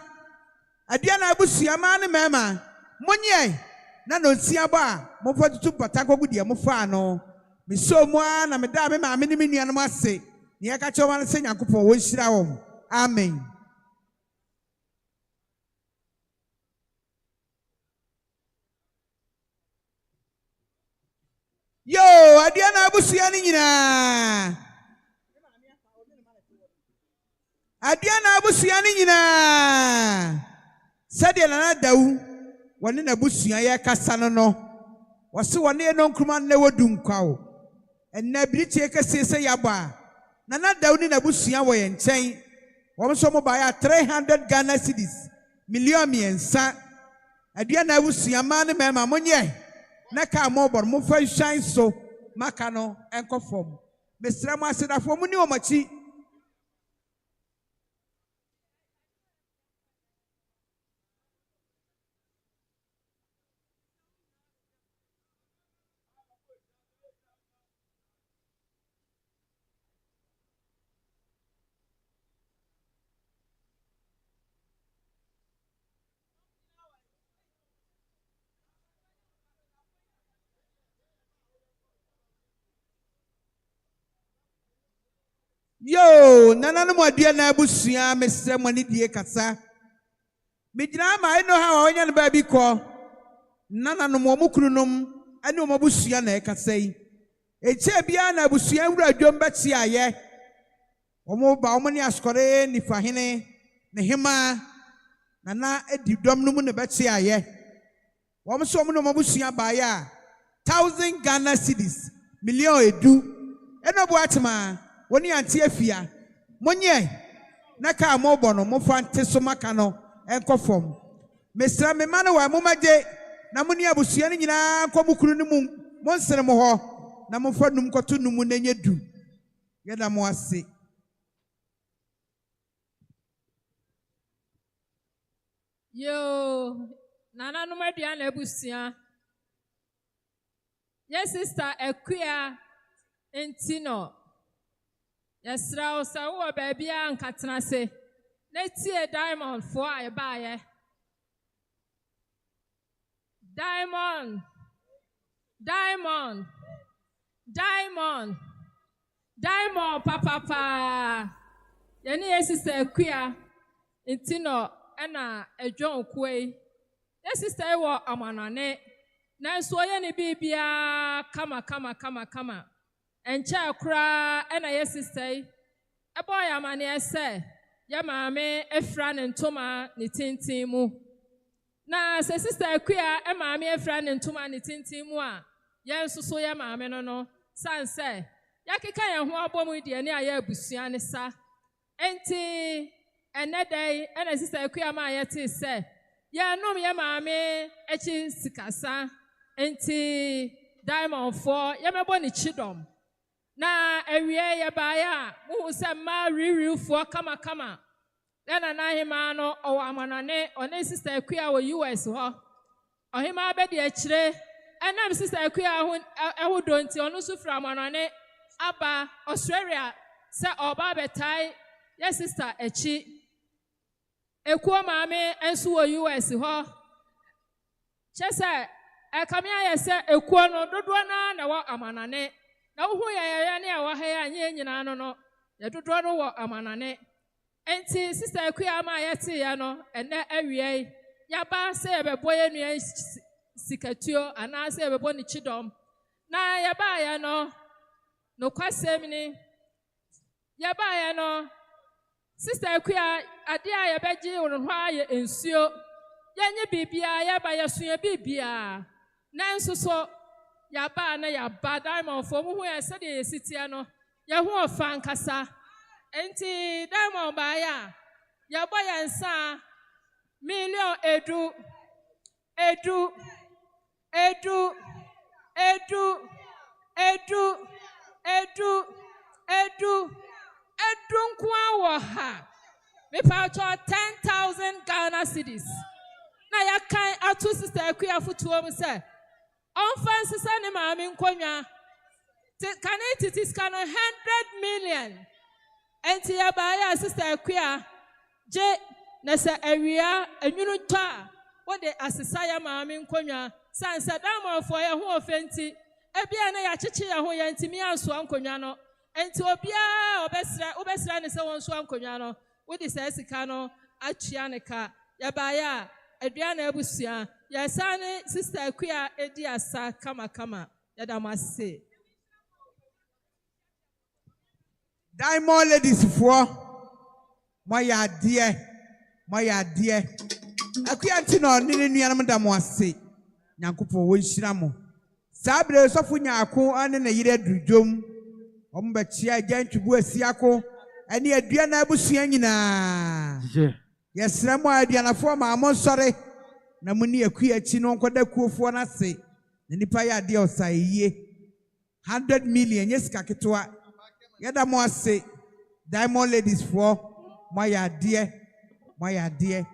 adua na abusua ma ne mema monye na no nsia ba mo fotutu patako gudie mo fa no mi so mo na me da me ma me ni nuanom ase Nia kacho wan se Nyankopon wo hira wom. Amen. Yo, adiana abusua ni nyina. Adiana abusua ni nyina. Sade na dawu woni na abusua ye kasa no. Wose woni Yaa Nkrumah na wodunka wo. Enna britie kase se yaba. Nana Daudi na busua wo ye nchen wo so mo ba ya 300 Ghana cedis million miensa Aduana abusua ma ne mema monye. Na ka mobor mo fa hwan so maka no enkofom. Mesra mo asedafo mo ni omachi. Yo, nana mo aduana abusua mesra mo ni die kasa. Mijina ma I know how onya no ba bi ko. Nana no mo mukrunum ani mo abusua na ekasa yi. Eche bia na abusua wura dwom beti aye. Omo ba omo ni askore ni fahene ne hema nana edi dwom no mu ne beti aye. Omo so omo no abusua ba ya 1,000 Ghana cedis million edu. Eno bo atema woni anti afia monye na ka mobo no mo fante so maka no enkofom mesra me ma no wa mo maje na mo ni abusua ni nyina nkomukuru ni mu mo nsere mo ho na mo fa num koto num na nye du yeda mo ase yo nana no madua na abusua yes sister Ekwia entino yes raw sa wo baby an katena se na tie diamond for aye baaye diamond papa yani yes sister Ekwia entino na edwon kwei yes sister e wo amanane na so ye ne bibia kama enche akra na yes sister e boy amane ese ya maame efra ne ntoma ne tintin mu na se sister Ekwia e maame efra ne ntoma ne tintin mu a ye nsoso ya maame no sanse ya keka ye ho abomu de ne aya abusua ne sa enti enedai na sister Ekwia ma ye te se ya nom ya maame echi sikasa enti diamond for ya mebo ne chidom na ewie ya baya mu se ma ririufo kama na hima no o amanane one sister Ekwia wo US ho ohima be de akire enam sister Ekwia ho donti ono so fra amanane aba Australia se oba betai ya sister echi ekuo maame enso wo US ho chese ekamia ya se ekuo no dodo na wo amanane na wo ya ne a wo ha ya anye nyina no ya dodo no wo amanane enti sister Ekwia ma ya te ya no ene awie ya ba se ebebo ye nua sikatuo ana se ebebo ni chidom na ya ba ya no kwasem ni ya ba ya no sister Ekwia ade a ya beji wo ho aye ensuo ya nye bibia ya ba ya suya bibia na nsoso ya ba na ya ba diamond fo mu hu ya se de yesitia no ya hu ofa nkasa enti diamond ba ya bo ya nsa million edu nkwa wo ha me pa cho 10,000 Ghana cedis na ya kan atu sister Ekwia futuo mu se on fancy ne maame nkonwa can it is can 100 million enti ya ba ya sister Ekwia je na se awia anwunu twa wo de asesa ya maame nkonwa sansa dama fo ya ho ofenti ebia na ya cheche ya ho ya ntimi anso ankonwa no enti obia obesra ne se won so ankonwa no wo de se sika no atua ne ka ya ba ya aduana abusua ya sane sister Ekwia edi asa kama ya damase Diamond ladies for moya die Ekwia ntino ne nuanam damase nyankopɔ wo nhira mo sabre sofo nyaako ane na yire adudwom omba chia gantwu asiako ane aduana abusua nyina yesra mo aduanafo ma mo nsore na muni akua chi no nkoda kuofo na se na nipa ya de osaiye 100 million yesika ketwa yada mo ase Diamond Ladies for moya de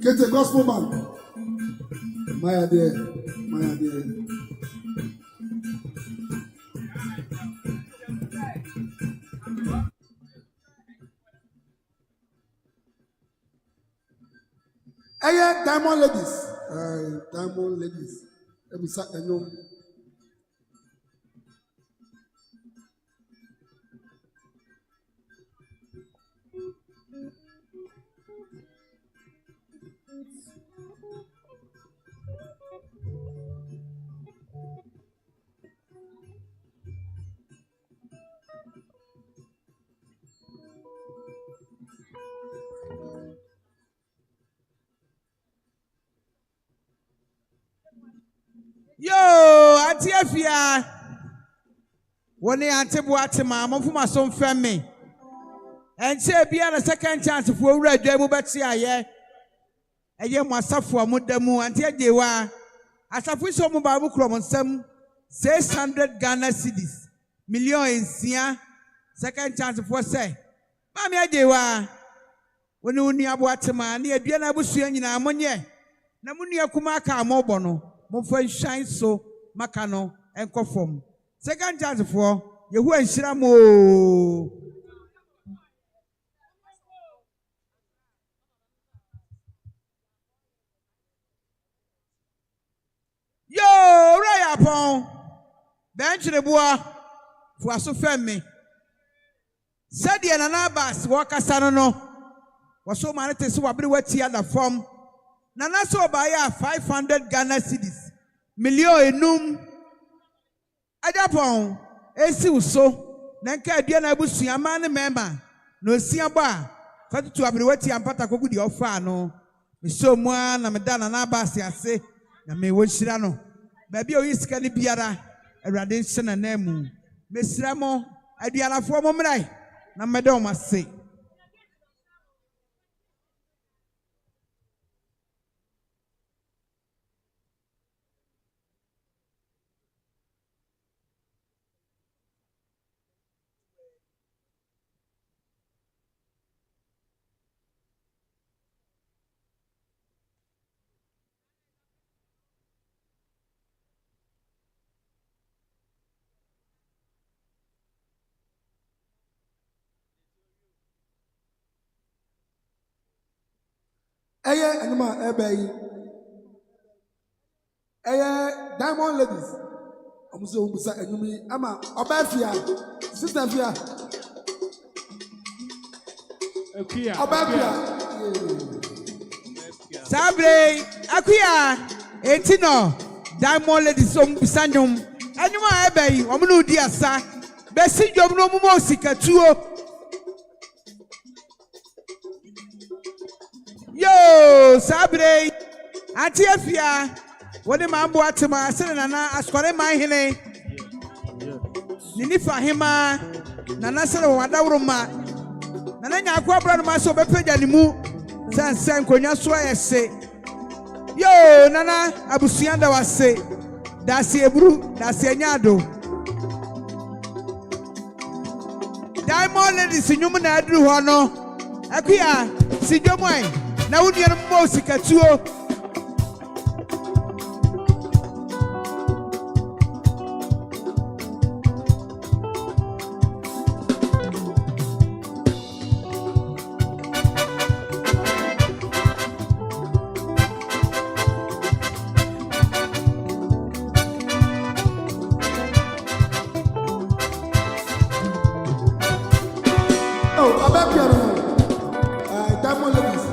Kete gospel man. My dear. Diamond Ladies. Every Saturday, no. Yo, Auntie EFFIE. Woni ante boate ma mfuma so mfemme. Enche bia na second chance for wura adwamu beti aye. Eye mo asafo amodamu Auntie ajewa. Asafo so mo ba bu krom nsam 600 Ghana cedis. Million ensia. Second chance for say. Mami ajewa. Woni uni aboate ma na adua na abusua nyina amonye. Na munua kuma aka amobo no. Mofan shine so makano enkofom second chance for yehu anhira mo yo raya pon bench ne boa fu aso femme sadia na nabas wo kasa no wo ma ne tese wabere wati ada form na so ba ya 500 Ghana cedis million enum adapon esi uso na nka adua na abusua ma ne member na osia ba fatutu abrewati ampata kogu di ofa no me so mu na me da na abase ase na me wonhira no ba bia oyisika ne biara awrade nhyɛ na namu me sira mo aduanafo mo mrai na me da o mase Anima Diamond Ladies. Omuso umbusa enumi ama obafia sister fia. Obafia. Sabre akuya etino Diamond Ladies umbusa nyum. Anima ebeyi omuno di asa. Besi dwom no mumo sikatuo. Yo, Sabre, Auntie Effia, what am I bought to my son and I ask for my hene? Ninifa Hima, Nanasa Wadawroma, Nananya Quabra Maso Bepedianimu, San Konya Swaya say, Yo, Nana, Abusianda was say, that's a brew, that's a nyado. Diamond ladies in human Adru Hono, Akia, see your mind. Now would you know music at you? Oh, about piano. Diamond ladies.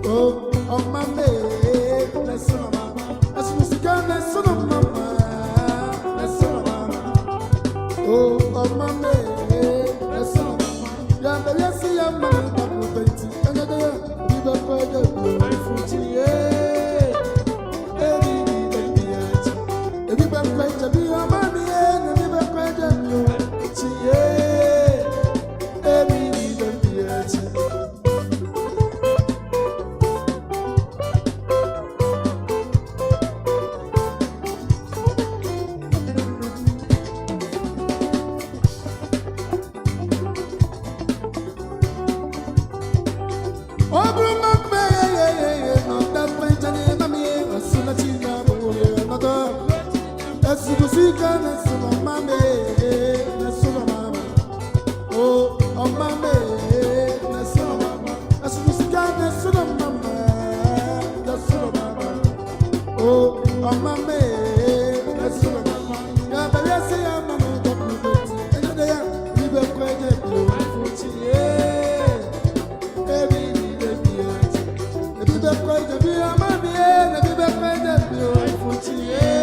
Oh, on my way, let's on mama. As we see, let's on mama. Let's on mama. Oh, on my way, let's on mama. Yeah, but yes, I'm mama. I'm going to another. We will go to my fruity. Everybody cries to be a mommy, and everybody cries to be a chie. Every little bit. Oh, Brumak, not that mentioning a me, a son of China, another. As you see, that's on mammy, that's on mama. Oh, on mammy, that's on mama. As you see, that's on mama, that's on mama. Oh, on mammy, that's on mama. Yeah, but I say I'm mama, don't do it. And they are, we will quite a beautiful yeah. Every day, if you don't quite a be a mammy, and if you don't quite a beautiful yeah.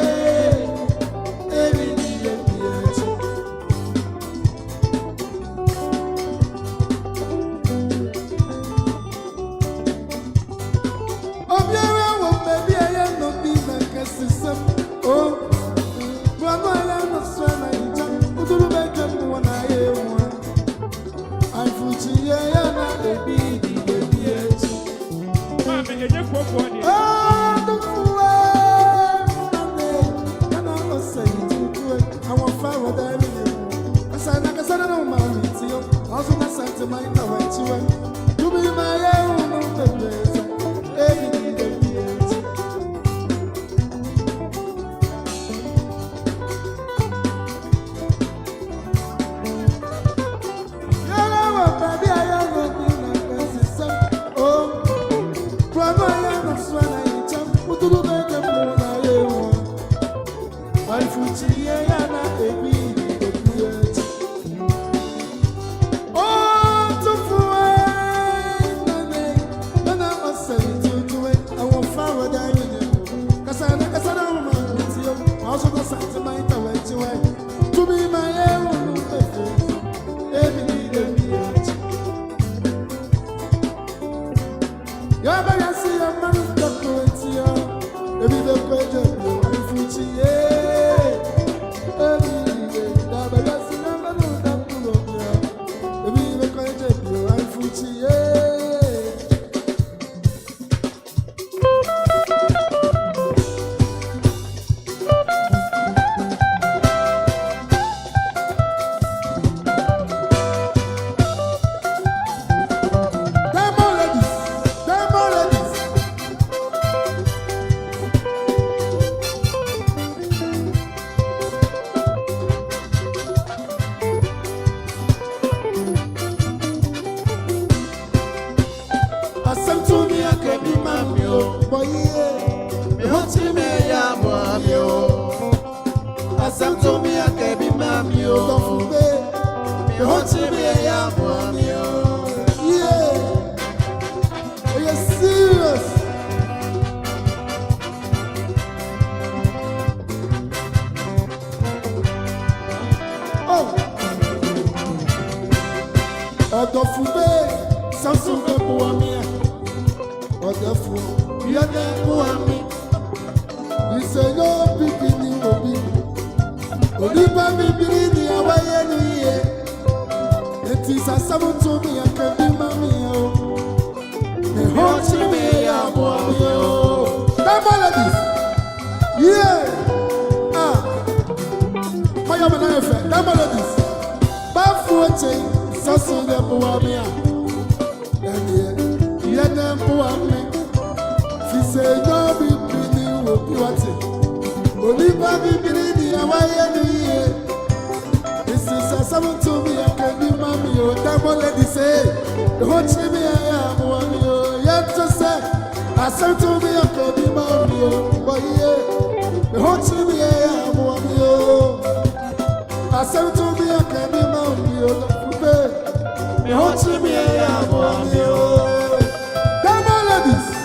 Come on, ladies.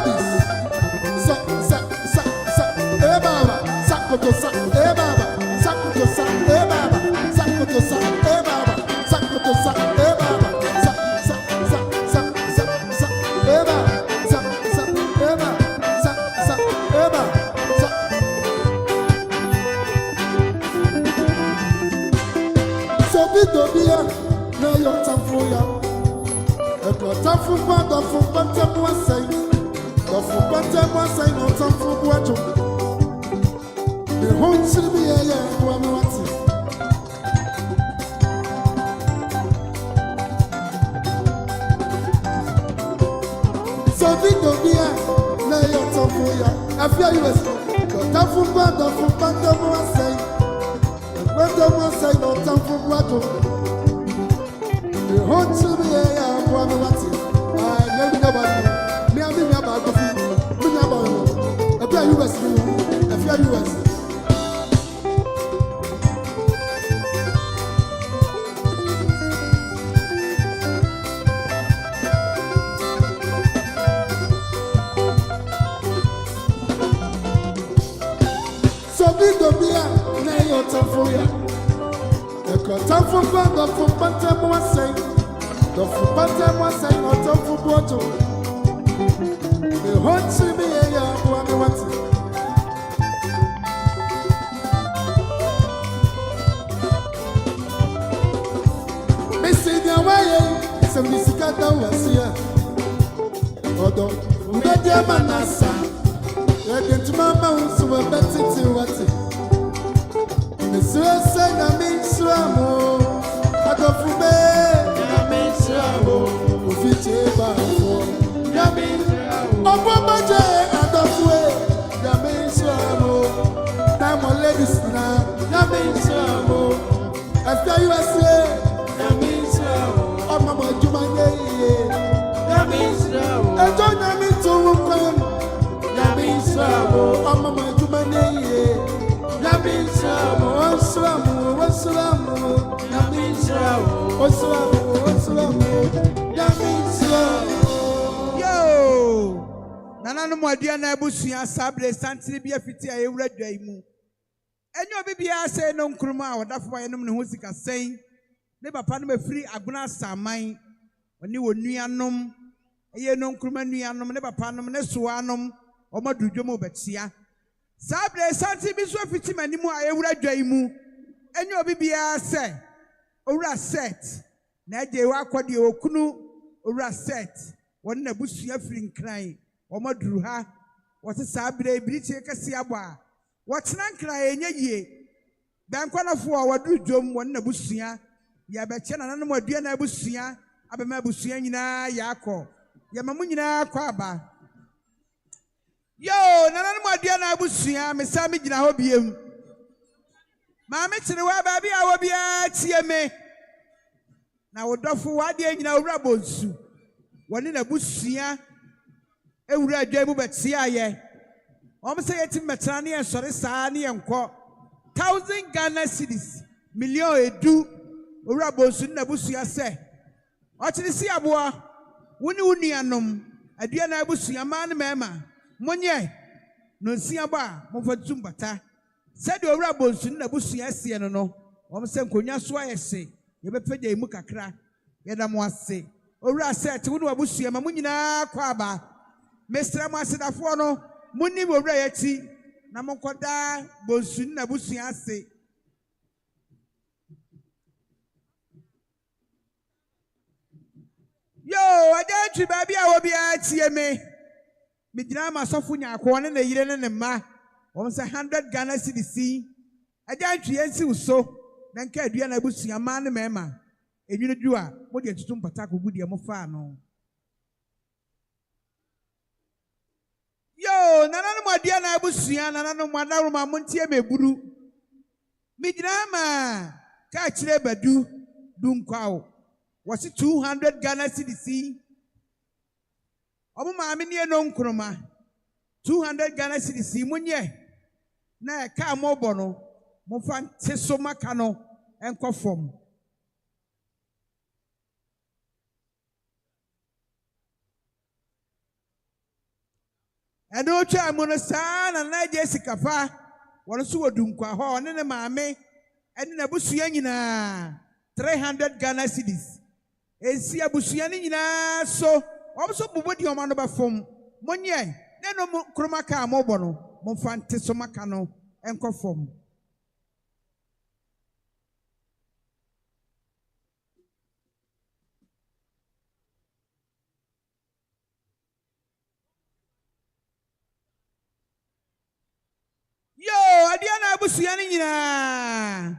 ladies. Sa, eh baba, sakoto sa, eh baba, sakoto sa, eh baba, sakoto sa, eh baba, sakoto sa, eh baba, sa, eh baba, eh baba, eh baba, So bidobia, na yo tafuya. Eko tafu kwa dofu pante mwa say. Dofu pante mwa say no tafu buacho. The whole city ya kwa mwati. So bidobia, na yo tafuya. Afia US. Eko tafu kwa dofu pante mwa say. Pante mwa say no tafu buacho. The whole city ya kwa mwati. Never never. Me and me about coffee. Me about. Afia US. Afia US. So big of beer, now you're tough for ya. The cut for God, the for Pantam was saying, the for Pantam was saying, or tough for bottle. The hot to me, yeah, what I want. Missing your way, some Missicata was here. Although, Media Manasa. Let mama who's a better to what it. Miss Ressa, I mean, Swamo. I go for me, I mean, Swamo. Ficheba, Yamin, Obama, I go for Yamin, Swamo. Time on ladies now, Yamin, Swamo. After you say, Yamin, Swamo. Oh, Mama, Jumane, Yamin, Swamo. I don't know me to come. Yamisamo, Mama Jumane, Yamisamo, Waslamu, Yamisamo, Yo! Nana no modia na ebusuya sabre santiri bi afiti a ewradwa imu. Enyo bibia say no Nkrumah wodafo ayenom ne ho sika sen. Ne papa no mafiri aguna saman. Oni wonuanom. Eye no Nkrumah nuanom ne papa nom ne soanom. Oma dudwomo betia sabre santi bi so afiti manimu a ewradwa imu enyo bibia se owura set na je wa akode okunu owura set won na busua firi nkran oma duru ha wote sabre ibiriche kase abo a wotena nkran enye yie bankonafo a waduru dwom won na busua ya beche na nanom adua na busua abema busua nyina ya akọ ya mamu nyina akọ aba. Yo, nana no adua na abusuya me sa me gina ho biem. Ma me tire wa ba bia wo bia tie me. Na wodofo wa de nyina owura bonsu. Woni na abusuya ewura adwa mu betie aye. Om se yeti metra ne ensore saa ne enko 1000 Ghana cedis million edu owura bonsu na abusuya se. O chiri si aboa woni unuanom adua na abusuya ma ne mema. Monye no nsia ba momfa tumbata said owura bonsu na busuya ase no no wom se nkonya so ayese ye bepegya imu kakra ye da mo ase owura set wo no abusuya ma munyina kwa aba mestra mo asedafo no munni owura yati na monkoda bonsu na busuya ase. Yo adatwi ba bia wo bia tie me Midina masofu nyako ne na yire ne ma won say 100 Ghana cedis ajantu yensi uso na nka adua na busua ma ne mema enwene du a mo de tutum patako gudi mo fa no. Yo nana no adua na busua nana no madaru ma montie meburu midina ma ka kire badu dunkwawo wasi 200 Ghana cedis. Omo maame ne no Nkrumah 200 Ghana cedis munye na ka mobo no mo fa nteso maka no enkofom. And no child monosan and I Jessica fa. One so dunkwa ho ne ne maame ene na busua nyina 300 Ghana cedis. Ensi abusua ne nyina so omso bobodi o mano ba fom. Monye ne no Nkrumah ka mobo no momfa nte so maka no enko fom. Adiana abusua ni nyina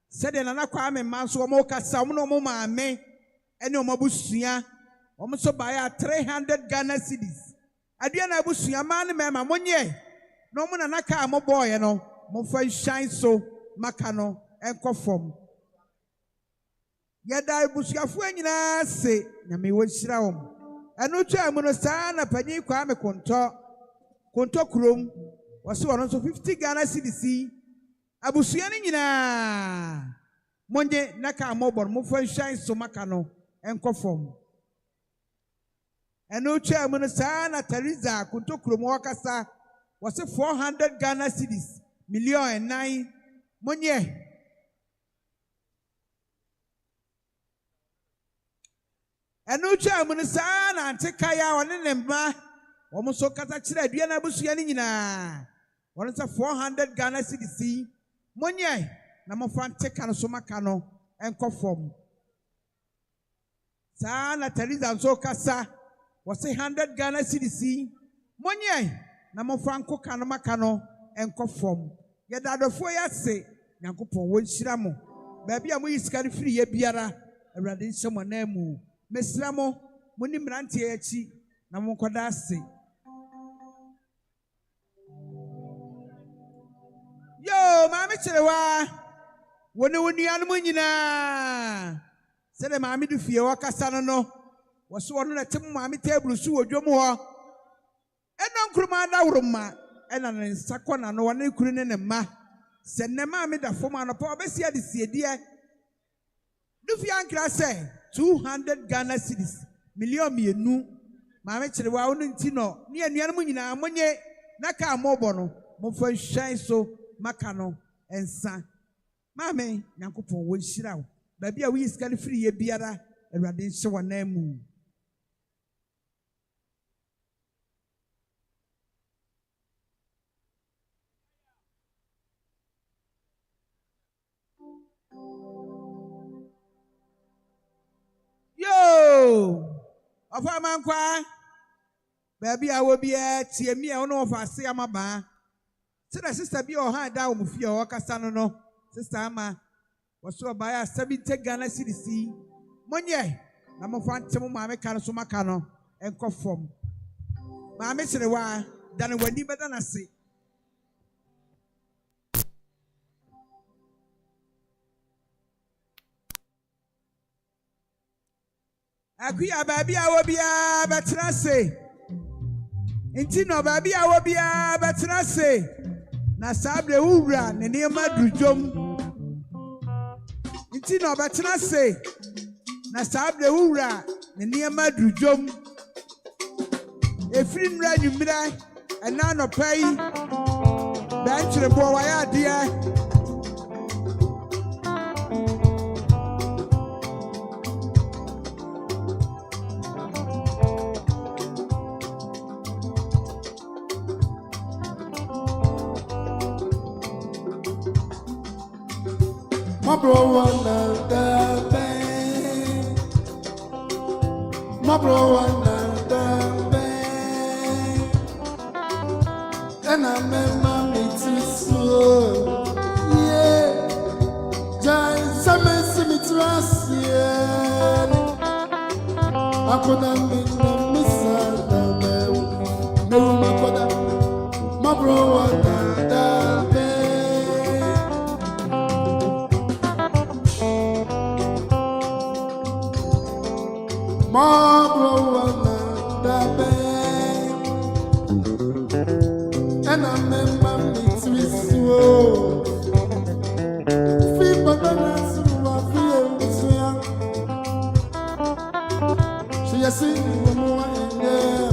sede na nakwa me manso mo kasa mo no mo maame ene o mabusua o mo so baya 300 Ghana cedis. Adiana abusua ma ne mema monye no mo na naka mo boy no mo fa shine so maka no enko fom. Yada abusuafo nyina se nyame wo hira wo eno twa mu no saa na panyi kwa me konto krom wasi wano so 50 Ghana cedis. Abusua ni nyina monye naka mobor mo fa shine so maka no enko fom. Eno twa mu no saa na Teresa konto krom wakasa wasi 400 Ghana cedis million 9 monye. Eno twa mu no saa na antekaya wone ne mba womo so kata kire aduana abusua ni nyina wone sa 400 Ghana cedis monye na mo fa nteka no so maka no enko fom. Saa na Teresa so kasa wose 100 Ghana cedis monye na mo fa nkoka no maka no enko fom. Yeda adofo yase Nyankopon wo nhira mo ba bia mo yiska no firi ye biara awurade nhyemo na mu mesra mo muni mrante yachi na mo koda ase. Yo maame chirewa woni wonianu mo nyina sede maame du fie wakasa no woso wono na tem maame table su wodwom ho eno Nkrumah da woroma ena ne nsakona no wona kuru ne ma se ne maame da fom anopo obesi ade siedie du fie ankra se 200 Ghana cedis million mienu maame chirewa wonu ntino ne anuanu mo nyina monye naka mobo no mo fa hwan so maka no ensa. Maame Nyankopon wo nhira wo ba bia wo yiska no firi ye biara awurade nhye wona mu. Yo ofa mankwa ba bia wo bia tie mi e wo no ofa ase amaba. Sida sister bi o ha da wo mfie o kasa no sister ama waso baya 70 Ghana cedis monye na mo fa ntem maame ka no so maka no enko fom. Maame chirewa dan wani beda na se akuya ba bia wo bia betra se inti no ba bia wo bia betra se na sabre wura ne niema drujom inti no betra se na sabre wura ne niema drujom efiri mra nyumira ena no pai ba nchire bo wa ya de My bro wanna die, my bro wanna die, and I met my mate so yeah. Giant summer cemetery, yeah. I couldn't make no miss no my bro wanna die. And I remember me to slow. Feel bananas who are feeling so you see more in there.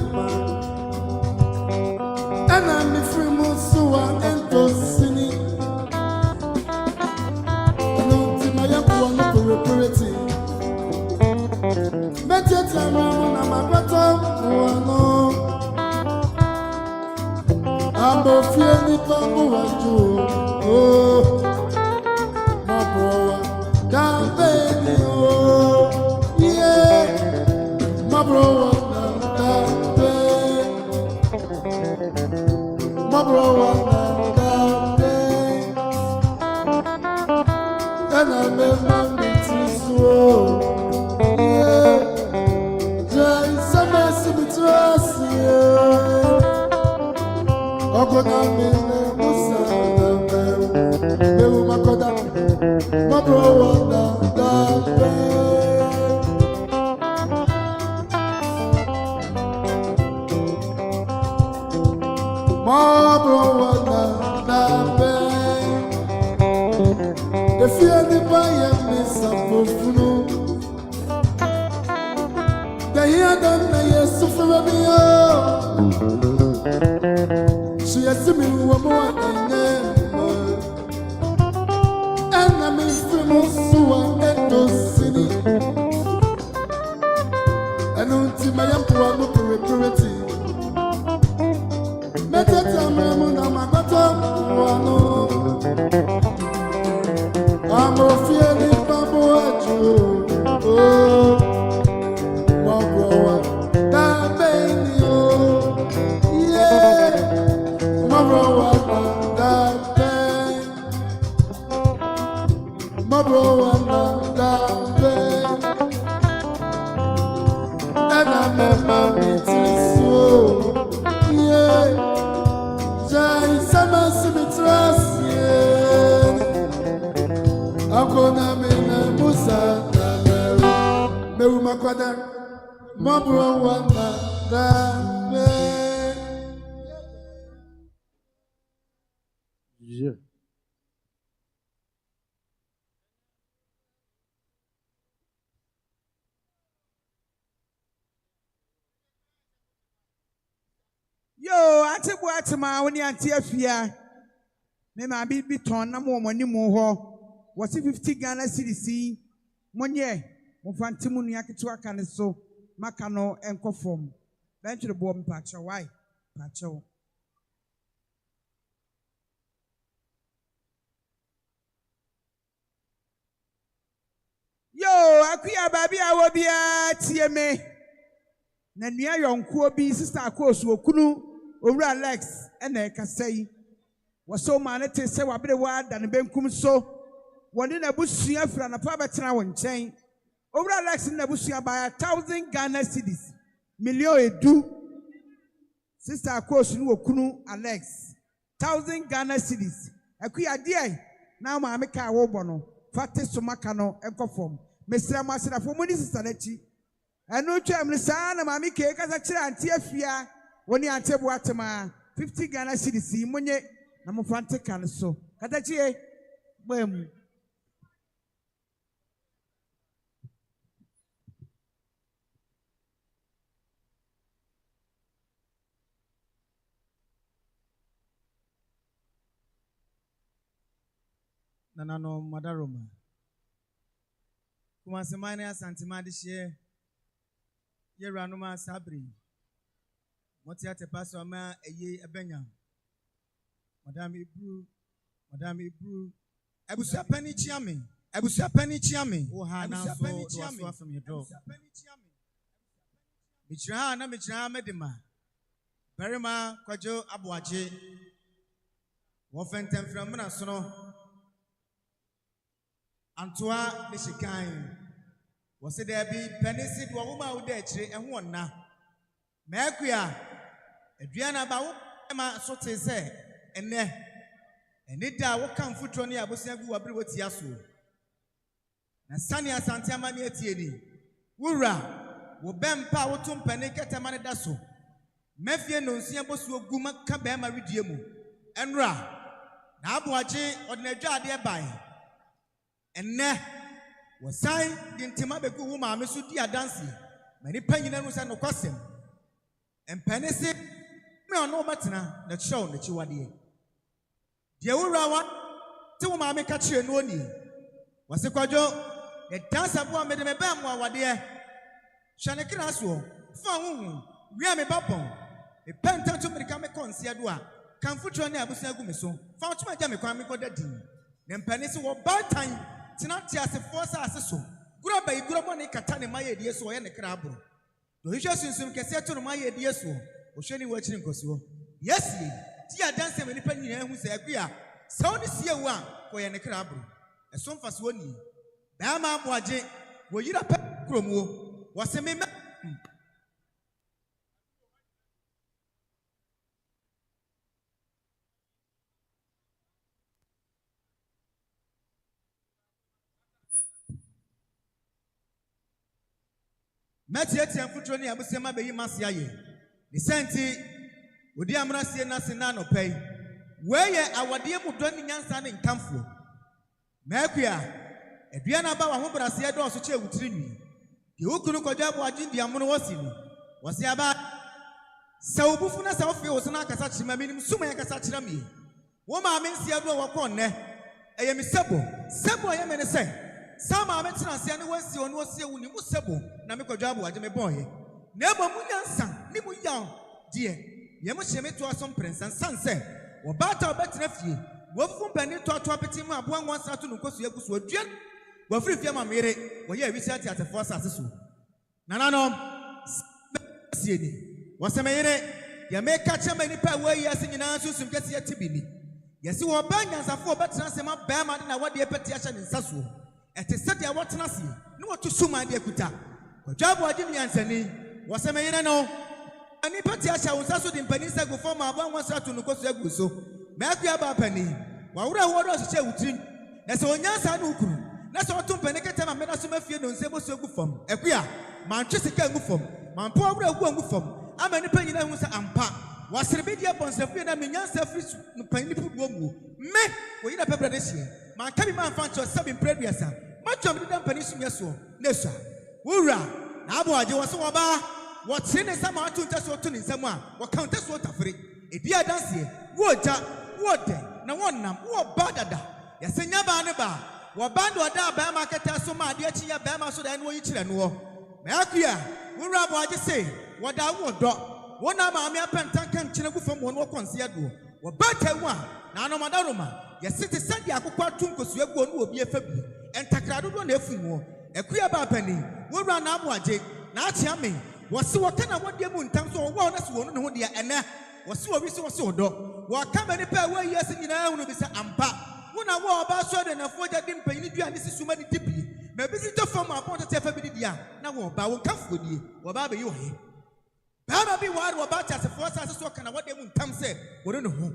Yo, ate boate ma woni ante afia. Me ma bi ton na mo moni mo ho. Was 50 Ghana cedis monye mo fantimu nu yaketu aka ne so maka no enkofom. Ben tire bo mpacha why? Pacho. Yo, akuya babi awo bia tie me. Na nua yonko bi sister akosu okunu owura Alex ena ekasai. Waso ma ne te se wabere wa da ne benkum so. Woni na busua fra na pa betena wo nchen. Owura Alex na busua by 1,000 Ghana cedis. Million edu. Sister akosu nu okunu Alex. 1,000 Ghana cedis. Akuya die na ma ameka wo bono. Fate so maka no enkofom. Mesra masira fo moni sister nachi. Eno twam sa na mami ke kasa kire anti afia woni ante boatema 50 Ghana cedis monye na mo fante kan so kata chie bam Nanano Madaroma kuma semane asante madishie Yeranuma Sabri Motiate Pastor Ma Eye Ebenya Madame Ibru Ebusia Penny Chiame Oh ha now so was from your door Michra na Michra Medima Berima Kwajo Abuaje Wofentem from Nasono Antoa Nishikai was it there be Pennicid Wama Udetri and one na Mercuria Adriana Bauma Sote say and ne and it da what come foot on the Abusabu Abriwati Yasu Nasania Santamani Etieni Wura will bem power to Penicata Manadaso Mefia no Siabosu Guma Kabema Ridiemu Enra Nabuaje or Neja thereby and ne was signed the Intimabeku woman, Miss Udia dancing. Many penny no question. And Penny said, me on no matana that show that you are dear. Dear Urawa, two mammy catch you no knee. Was a quadro, the dance of one made a bam while dear. Shanakirasu, found we are a bapon. A penta to become a concierge. Kamfutro ne abusia gu me so. Fa otuma gya me kwan me koda din. Ne mpani se wo batan tena te asefo sa aseso. Gura ba igura bo ne kata ne maye die so ye ne kra abro. Do hwehwe sunsum kese to no maye die so. O hwani wo akiri nkoso. Yes ye. Ti adanse me nipa nyina hu se akua. Saw ne sie wo a ko ye ne kra abro. Eso mfa so ni. Ba ma aboaje wo yira pa kromo. Wo se me Metieti amfutro ni abusema be yi mase aye. Ni senti odi amrasie na sena no pay. Weye awade mudo ni nyansa ne nkamfo. Mekua edua na ba wa ho brase do so che wutiri nwi. De okunu kodwa bo agye di amono wasi ni. Wasi aba sawbufu na sawfe wo so na akasa chima minim suma ya akasa chira mi. Wo ma amensia do wo konne. Eye mi sebo ye me ne say. Sama ametena ase ne wansi ono ose wu ni musebo na mekodwa abo age me boye na ebo munyansa ni mu yaw de ye mo hyeme to asom prensan sanse wo bata obetena fie wo fufu mpani to apeti mu abo anwansa to nkoso aguso adua wo firi fie ma mere wo ye awisi ati atefo asase so nananom sie ni wo se meyere ye me ka chema ni pa wo yi ase nyina susum kese ya tibini ye si wo ba nyansafo obetena ase ma ba ma de na wade epeti ahye ne nsaso ete said ya watena si no watu suma de akuta kodwabo agye nyansani waseme yene no ani pati acha wonsaso de mpani sa go form abo anwansa to no koso aguso maakua ba pani wawura wodo hyeche wutiri na se onyansa na ukuru na se oto mpani ketema mena so mafie no nsebo so agu form akua mantwe sika agu form mampo awura agu form ama ni panyina hu sa ampa wasrebe dia bonsafie na menyansa firi mpani puduo mu me wo yina pebra de hye man kabi man fancho sabi preduasa matwam de mpani sumye so neso wura na abo age wo so wo ba wo tene sama atu ntaso to ni nsam a wo counter so tafere edi adanse wo ja wo de na wonnam wo badada yasenya ba ne ba wo bando da ba ma keta so ma de achi ya ba ma so da ne wo yi kire no wo maakua wura abo age se wo da wo do wo na ma me apentan kan kire gu fam wo no konse ado wo bata wo na no madaroma yesite sadi akokwa tunkosu egu onu obi efa bi entakrado do na efumu akua ba pani wura na abo age na atia me wose wo kana wode mu ntam so wo na se wonu ne ho de ene wose wo bi se wose odo wo kama ni pa wo yesi nyina hunu bi se ampa wona wo ba so de na foja de mpanyi dua ne sisuma ni dipi ma bi si to fam apon te fa bi dia na wo ba wo kafo die wo ba yi wo he ba ma bi wo ba ta se fo sa so kana wode mu ntam se wonu ne ho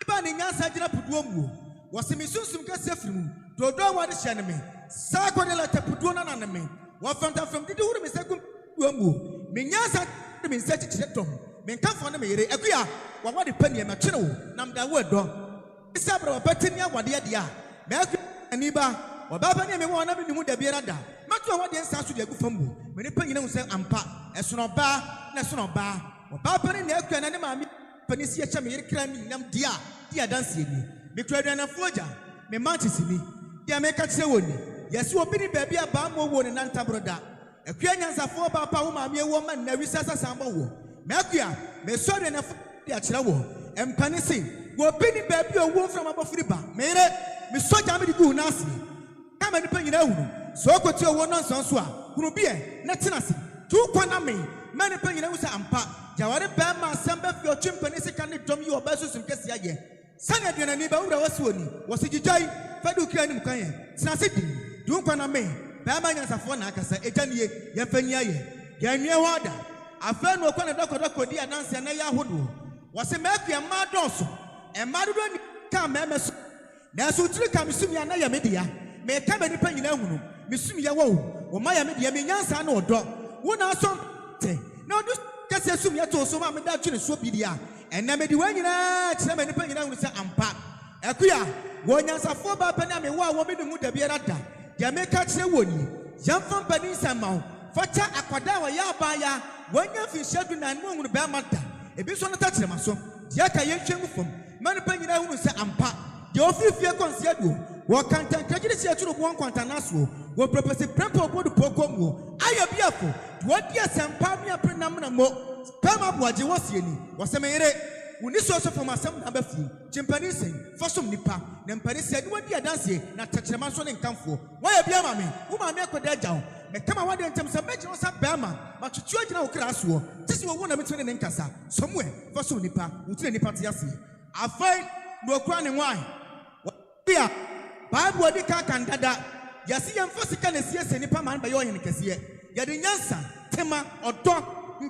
iba ni nyansa jina puduo mu wose mi sunsum ka sefiri mu dodo wa de hye ne me sa ko de la tapuduo na na me wo fanta fam didi wuru me se kum mu me nyansa de me se chichire tom me nkamfo na me yere akua wa wade pani ma twene wo nam da wo do isa bra patani awade ade a me akua ani ba wa ba pani me wo na me hu da biara da mato wade nsa so de agu fam mu me ne pani na hu se ampa esono ba na sono ba wa ba pani na akua na ne ma panisi ya chama yere kra mi nam dia dance ni me kra na foja me manchisi ni dia me ka kire woni yesi obi ni baabi aba mo wo ne nanta broda akua nyansafo ba pa wo ma me wo ma na wisasa samba wo me akua me sori na dia kire wo empanisi wo bi ni baabi owo from abofiri ba me yere me soja me di gu na ase kama ni pa nyina hunu so okoti owo no nsonso a hunu bie na tenase tu kwana me mane pa nyina hu sa ampa jaware ba ma samba fi otwimpani sika ne dom yi oba susum kese aye sane aduana ni ba wura wasi oni wasi jijai fadu kira ni mkan ye tenase di tu kwana me ba ma nyansafo na akasa ejanie ye fanyi aye ye nwie hoda afa no kwana dokodoko di ananse na ya hodo wasi mekua ma donso e ma dodo ni ka meme so na so tiri ka misumi ana ya media me ka be ni pa nyina hunu misumi ya wo ma ya media me nyansa na odo wo na so te na odo kase sum ya to so ma me da twene so bidia enna me di wanyina kire me ni pa nyina hunu se ampa akua wo nyansafo ba pa na me wo a wo me ni mu da biara da ya me ka kire woni yamfa mpani nsama facha akwada wa ya ba ya wanya fi shedu na mu hunu ba mata ebi so na ta kire maso dia ka ye twemu fom mani pa nyina hunu se ampa de ofifie konsia do wo kantan kagire se aturo bo kwanta naso wo propose prepo bodu pokomu ayo biafo wo dia sempa mi aprenam na mo pema boaje wo sie ni wo se meyere Uniso from a some number fee, Chimpanising, for some nipa, Nampani said, what dear dancing, not touch the mansion and come for. Why a beer mammy, whom I make with that down? May come out in terms of mention of Bama, but to children of class war, this will one of between an Encasa, somewhere, for some nipa, within the Patiasi. I find no crying wine. Beer, Bible, the car can dada, Yasi and Fosican is yes, and nipa man by your Yankasia, Yadinyansa, Tema, or dog,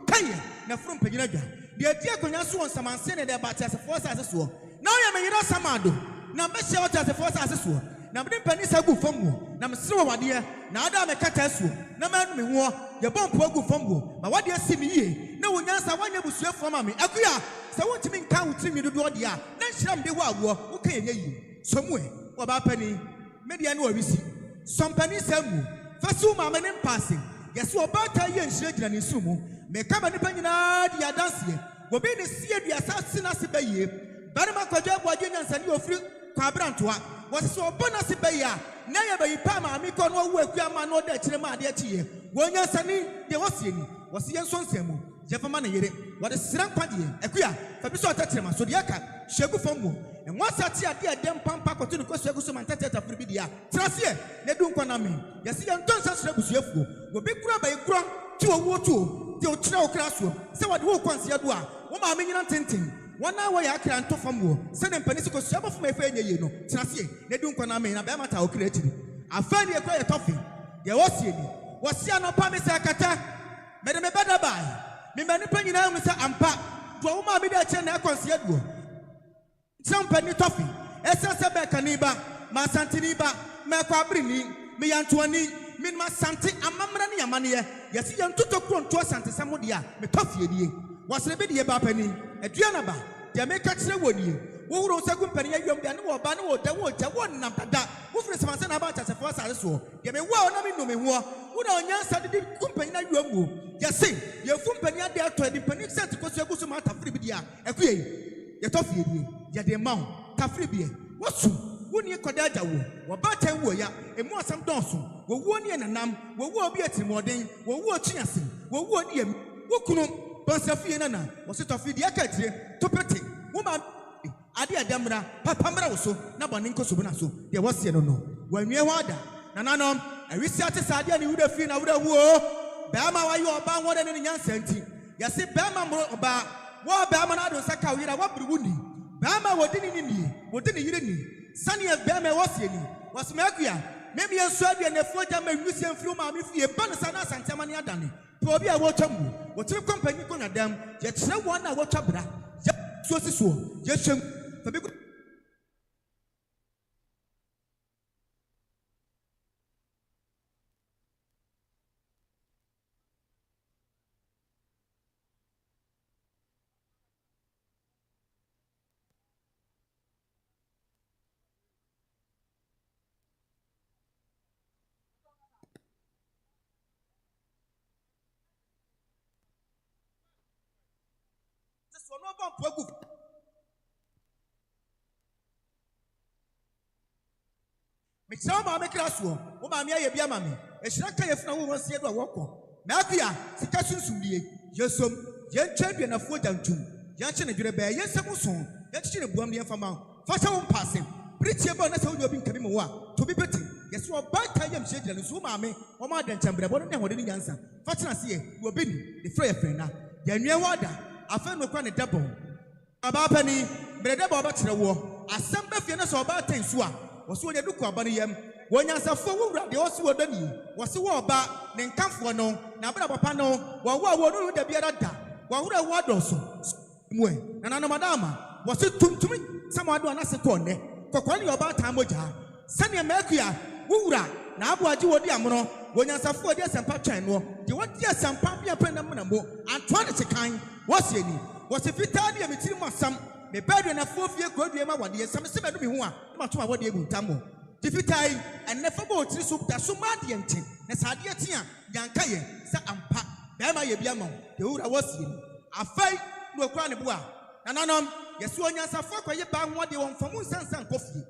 Kaya, na from Penyaga. The idea Konyasu on some answer there about as a force as a sword. Now you may not samado. Now make sure as a force as a sword. Now bring Penisa good from you. Now slow what dear. Now I make a test. Now man me war. Your bomb poor good from you. But what do you see me here? No one answer one you will swear from me. Akuya. So what you mean count to me to do dear? Then shall be war. Okay, you. Somewhere. What about penny? Maybe I know we see. Some penny semu. First two mamma and passing. Yes, what about a year and shaking and in sumo. Me come and depend on the dance here. We be the sea the assassin as a bay. Barama Kaja Wajin and you free Cabrantua was so bonus a bay. Never by Pama, Mikon, work Yama, no debt in my dear tea. When you're sunny, there was in was the Yanson Semu, Jefferman, what a Sram Padi, a queer, Fabiso Tatema, so the Yaka, Shagu Fomu, and once I see a dear damn pampa continue to Cossago and Tata Fribidia. Trassier, they don't conami. Yes, you don't such rebus Yefu, will be grab by a grump to a war too. The Otra classroom, so what walk once Yadua, one mammy and tinting. 1 hour I can't talk from war. Send them Penisico Shabba of my friend, you know. Trassier, they don't conami and Abamata created. I find you a quiet toffee. There was you. Was Siano Pamisa Kata? Madame Better by. Me manipulating now, Mr. Ampa. To a woman be there, China concierge. Some penny toffee. Essa Caniba, Masantiniba, Macabrini, me Antoine. Min ma santi amamra ni amane yesi yan tutokron to santi samodia me tofie die wasre be die ba pani aduana ba de me ka kire woni wo wuro sagu pani awam de ne wo ba ne wo da wo ja wo nam dada wo fere semanse na ba cha sefo asare so de me wo na me no me ho wo na onya sa de kumpani na awam wo yesi ye fum pani ade ato de pani sent ko so agusu ma ta fere bi dia akuye ye tofie die ye de ma ta fere bi wo su woni kodaja wo ba tan wo ya emu asam donso wo wo ni nanam wo wo obi atimodin wo wo chiase wo wo ni em wo kunu bonsafie nana wo se tofi de akatire topete wo ma ade adamra papa mra wo so na bone nkoso bu na so de wo se no no wanwie ho ada nananom awisi ate sade ani wuda fi na wuda wo ba ma wa yo ba wode ne nyansa nti ya se ba ma mro ba wo ba ma na do saka wira wo buru wuni ba ma wodi ni wodi ni yire ni sani e ba ma wo se ni was makuya maybe you saw the Nefoja may use and flew my fee, a banana Santamani Adani. Probably I watch them. What your company gonna them? Yet no one I watch up. Just so, just Mixama make classroom, Oma Mia Biamami, a Shraka Yafna was here to walk on. Nakia, Sikasun Sundie, Yosom, Yan champion of Fodantum, Yanchin and Jurebe, Yasamuson, Yanchin of Bombian Fama, Fashawn passing, pretty about us how you have been coming to be petty. Yes, you are bad time shade and Sumame, or more than Chambra, what didn't answer. Fatanasia, will be the Freya Frena, Yanya Wada, I found a double. About penny, Breda Baba to the war, as some Befianas or about 10 swa, was when you look at Baniyam, when you answer for the also done, was the war about, then come for no, Nabra Papano, while would there be a data, while would I want also? And Anna Madama, was it to me? Someone do an answer corner, Coconio about Tamoja, Sanya Mercuria, Wura, Nabua Diamono, when you answer for this and Pachano, you want yes and Pampia Penamamo, and 20 kind, was any. Was if it tell me some the better than a 4-year graduate, one year, some 7 me one, much more what they will tammo. If it I and never bought this soup that so mad and tin, as I did here, Yankaye, Sir Ampa, Bama Yabiamo, the old I was in. I fight no crown bois. And anon, yes, one answer for quiet bang what they want for moon and coffee.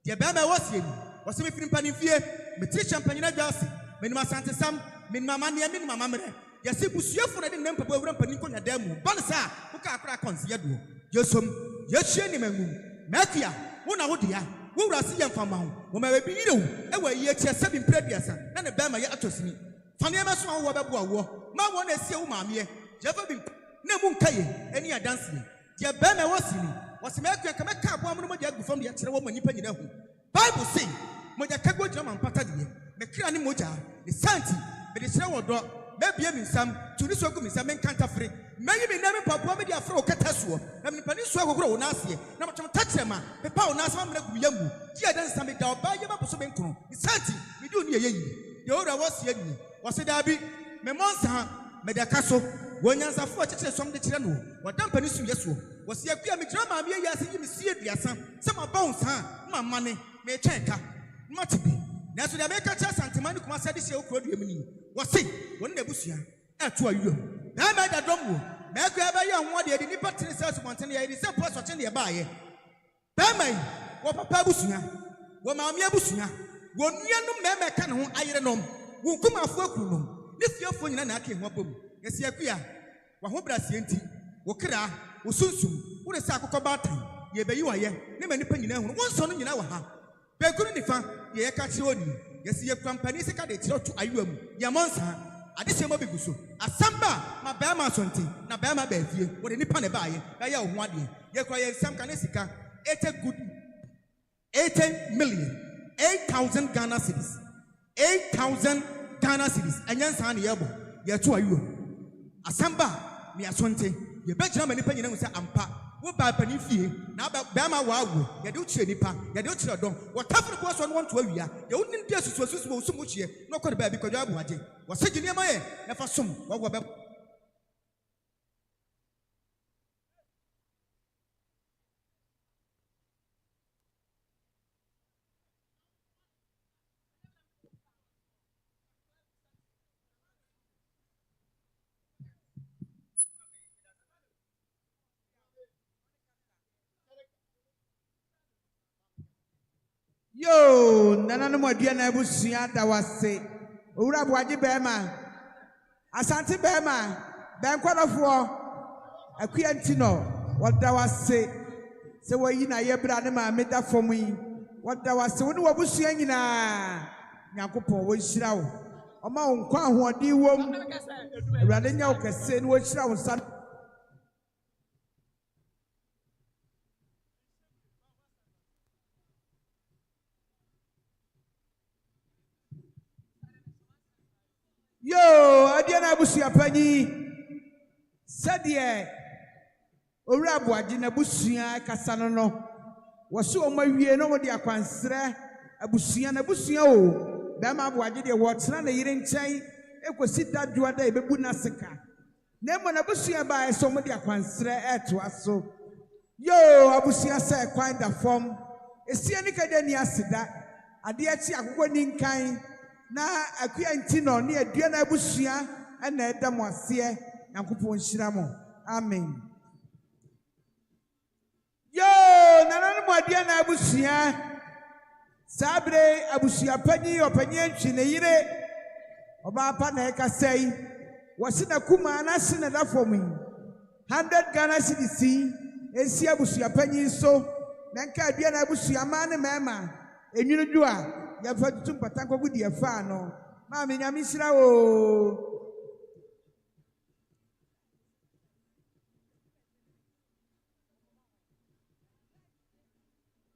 The Bama was in, was if in Panifia, Meti Champagne Gassi, Minima Santa Sam, Minma Minma Mamma. Yes, it was your for the number of Panico Demu, Bansa, who can't crack on Siadu. Yosom, Yashani Mangum, Makia, one out there, who are seeing from Mount, whom I be you, and where yet 7 previous, and a Bama Yatosini. Fanema Swan Wabua, my one is so mammy, Java been no Kaye, any dancing. Dear Bama was a American come a cab woman from the actual woman you penny. Bible say, Mojacago German Patadi, the Krani Moja, the Santi, but the shower dog, maybe having some to this work with some can't free. Maybe never papa with your fro catasua, and the Peninsula grow Nasi, number to touch them, the power Nasam Yamu, dear dance some down by your Pasobenco, the Santi, we do near ye. The order was ye, was a derby, Memonsa, Medacaso, when answer 4 from the Chirano, what damn Peninsula Yesu, was the Apia Drama, yes, you see it, yes, some are bones, my money, may check, not to be. That's what I make a chance and Timanic must have this year. Was sick when the Busia at 2 you. That made a drum. Make you have a young one, the Nipatin sells Montana, it is a post of nearby. Bamay, what Papa Busia, what Mamma Busia, what Yanu Mamma can whom I don't know, who come off work room. This your phone and I came up. Yes, Yakia, Wahobra Sienti, Wakara, Usunsum, who is Sakobatan, ye be you are ye, name any penny, one son in our house. Beguni nifa ye kachi oni yesi ye company seka de tiro to ayuam ye monsa ade se mabiguso asamba ma ba ma sonti na ba ma ba fie wo de nipa ne ba ye ba ye ho ade ye kwa ye sam kan sika 80 million 8,000 Ghana cedis 8,000 Ghana cedis enyansa na ye bo ye to ayuam asamba mi asonte ye be jina mani pa nyina se ampa wo ba pani fie na ba ma wa wo ye de uchire nipa ye de uchire don wo tafuru ko so no won to awia ye wonim de susu wo sumu chie no ko de ba bi ko dwa abuaje wo se gine ma ye na fa som wo go be Yo, nana no modua na ebusia da wase. Owura boaje bema. Asante bema. Benkwalofo. Akua ntino. Wada wase. Se wayi na ye bra ne ma meda fom yi. Wada wase wo ne wabusia nyina. Nyankopon wo nhira wo. Oma wo nkwa ahoɔden wom. Awurade nya wo kɛse ne wo nhira wo sa. Yo, adiana busia pani. Sadie. Owura boaje na busia kasa no. Woso o mawie no wode akwansere abusia na busia o. Ba ma boaje de wo tena na yire nkyɛn ekosi dadua da ebebu na seka. Na mo na busia ba eso mo de akwansere eto aso. Yo, abusia se kwan da fom. Esie ni kade ni aseda. Ade achi akokɔ ni nkan. Na akua ntino ne adua na abusia na edam ase Nyankopon hyira mo amen. Yo nana no adua na abusia sabre abusia panyi opanyi antwi ne yire oba pa na ekasai wose na kuma na se na dafom 100 Ghana cedis esi abusia panyi so na nka adua na abusia ma ne mema enwunu du a ya fa tutum patanko gudi efa no ma me nyame hira wo.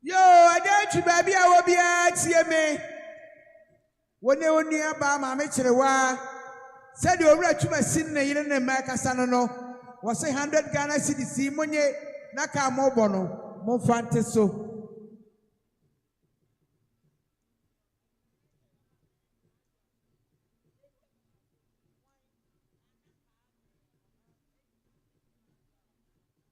Yo adantu baby a wo bia tie me woni oni aba ma me kirewa said the owura tuma sin na yire na ma kasa no no wo say 100 Ghana cedis monye na ka mo bo no mo fante so.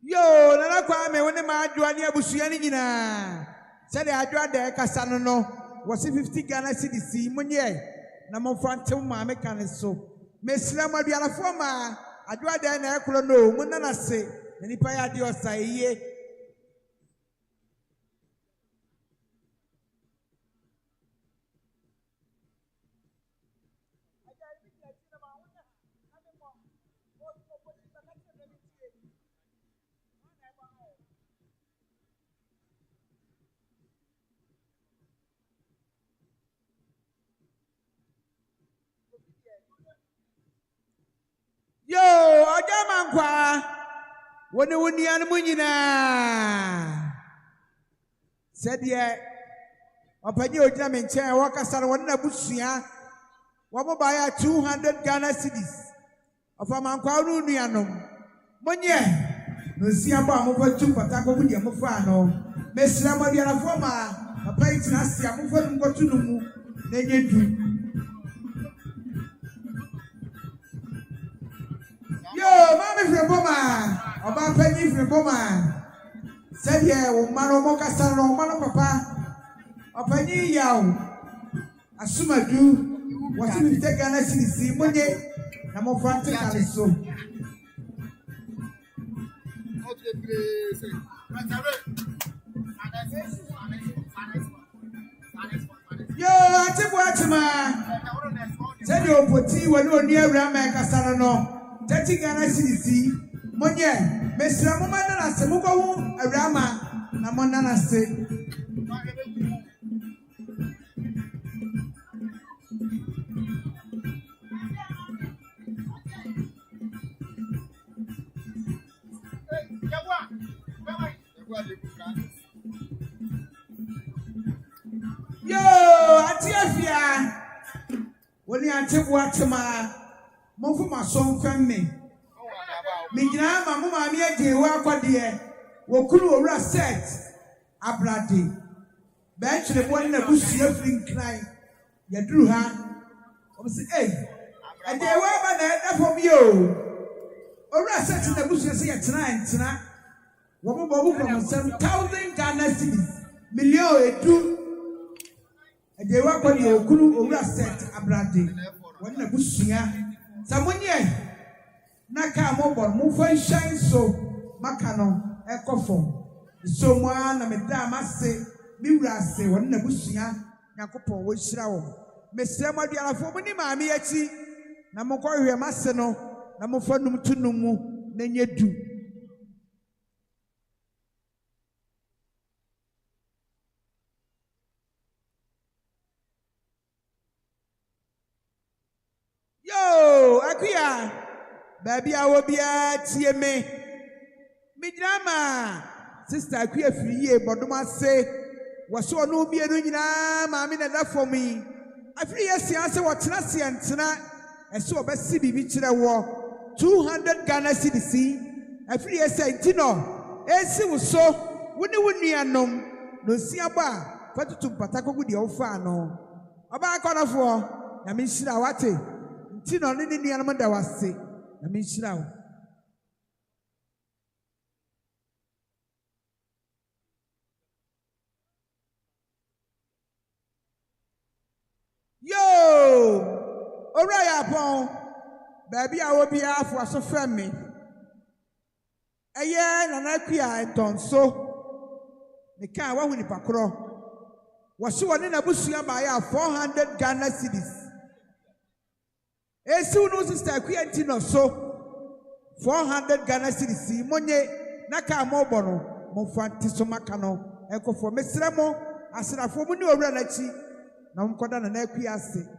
Yo, nana kwa me wone ma adwa ne abusua ni nyina. Se de adwa de kasa no no, was 50 Ghana cedis munye na mo fante ma me kan so. Mesira ma dua la fo ma adwa de na ekro no, mun na se. Nipa ya de osaye. Yo, Ajama Nkwa. Wone woni anmu nyina. Said ye Opanyi ogina me nchen wakasa no wona busua. Wamo baya 200 Ghana cedis. Ofamankwa ru nuanom. Monye no siamba amofo tumpata ko budi amofo ano. Mesira mo biara fo ma papa itina sia amofo num kotu numu na nyedu. Yo, mami fremboma. Oba panyi fremboma. Said ye wo mano mo kasa no mano papa. Opanyi yawo. Asumadu. Wasi mi take Ghana cedis monye na mo fante kaliso. Yo, Atibuatima. Said you poti when you near Rama Casano. 30 Ghana cedis monye. Mesra Mumana Semuko a Rama Namonana say. Yo, Atiafia. When you Atibuatima, Mofu my son family. Mijana, Mamma, Mia, Jewa, Quadia, Wokulu, Ora set, Abradi. Bench the one in the bush, suffering crying. You drew her. I was saying, and they were by that from you. Ora set in the bush, you say, tonight. Woman from 7,000 Ghana cedis. Million, and they were by your Kulu, Ora set, Abradi. When the bush, someone ye. Naka mobile, move and shine so Macano, Ecofo. So one, a madame, say, Mira say, when the bushia, Nacopo, which shroud. Mr. Madia for many mammy, Namoko, Masseno, Namofonum Tunumu, then you do. Yo, Akia. Baby, I will be at TMA. Midama, sister, queer free, but do not say, was so no be a doing, mammy, that for me. I free yes, answer what Nasi and Tina, and so best see beach in a war. 200 Ghana cedis. I free yes, I Tino. Esi was so, when you would near nom, no see a bar, but to Patako with your fan. About corner for, I mean, Shirawate. Tino, any animal that was sick. I mean, now. Yo, all right, upon baby, I will be out for so family. A year and I clear and done so. The car won't be pacro. Was so one in a bushia by 400 Ghana cedis. As soon as sister Quintino so 400 Ghana cedis, Monye, Naka Mobono, Monfantiso Macano, Echo for Mesremo, as a former new relachi, Namcodan and Equiasi.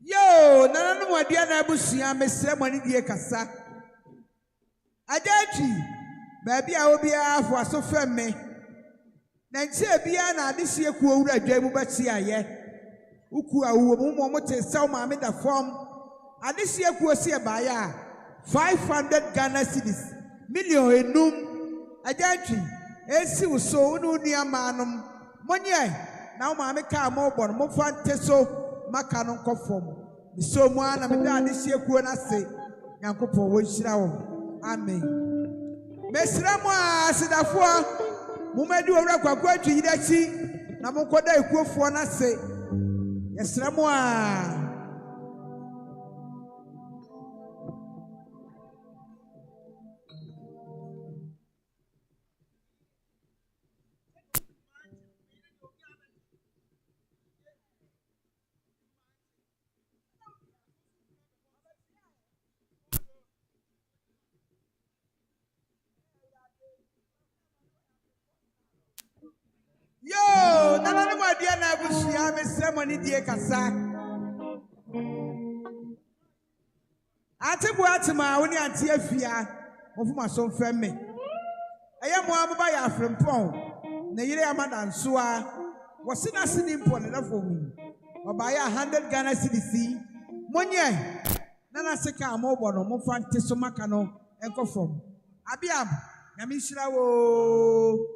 Yo, nana no wadia na abusia mesre mani die kasa. Ajaji, baby a obi afo aso femme. Na nche bia na adehye ku owura adwa mu bachi aye. Uku awuo mu mo te saw ma me da form. Adehye ku osi e ba ya 500 Ghana cedis. Million enum. Ajaji, esi wo so unu nuama anom. Monye na wo ma me ka mo bon mo fa nteso Makano conform. So one I'm done this year kuona say Nyankopɔn wo hyira wo. Amen. Mesra mo asidafo mumedi owura kwakwa atwi dachi na monkoda ekuofo na say yesra mo a Yo, nana ni mwadia na bushia mesemo ni die kasa. Ate bu atema woni ante afia, mofuma so mfemme. Eye mo amaba ya afrempon, na yire amada nso a, wosi na sini mpo ne lafo mu. Oba ya 100 Ghana cedis. Monye. Nana seka amobo no mo fante so maka no enkofom. Abiam, nyame hira wo.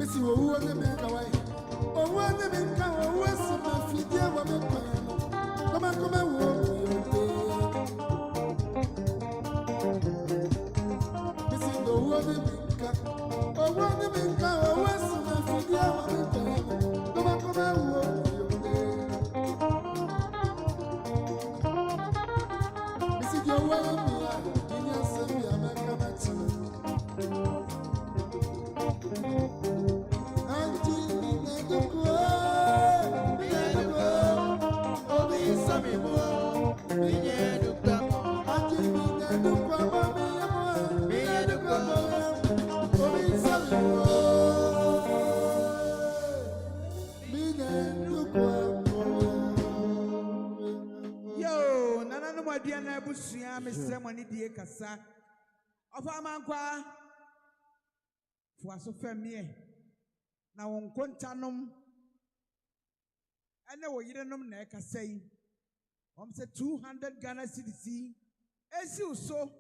Missy, who are the men away? Oh, what the men come over, some of the dear woman. Come on, come on, Missy, the woman, oh, what the men come over, some of the dear woman. Come on, come on, Missy, your woman, in your son, your man, come at you. Yo, nana no mo dia na busua mesrɛ mo ne die kasa. Ofa mankwa. Fo aso famie. Na won kontanom ene wo yirenom na ekasa yi. Om se 200 Ghana cedis. Esi uso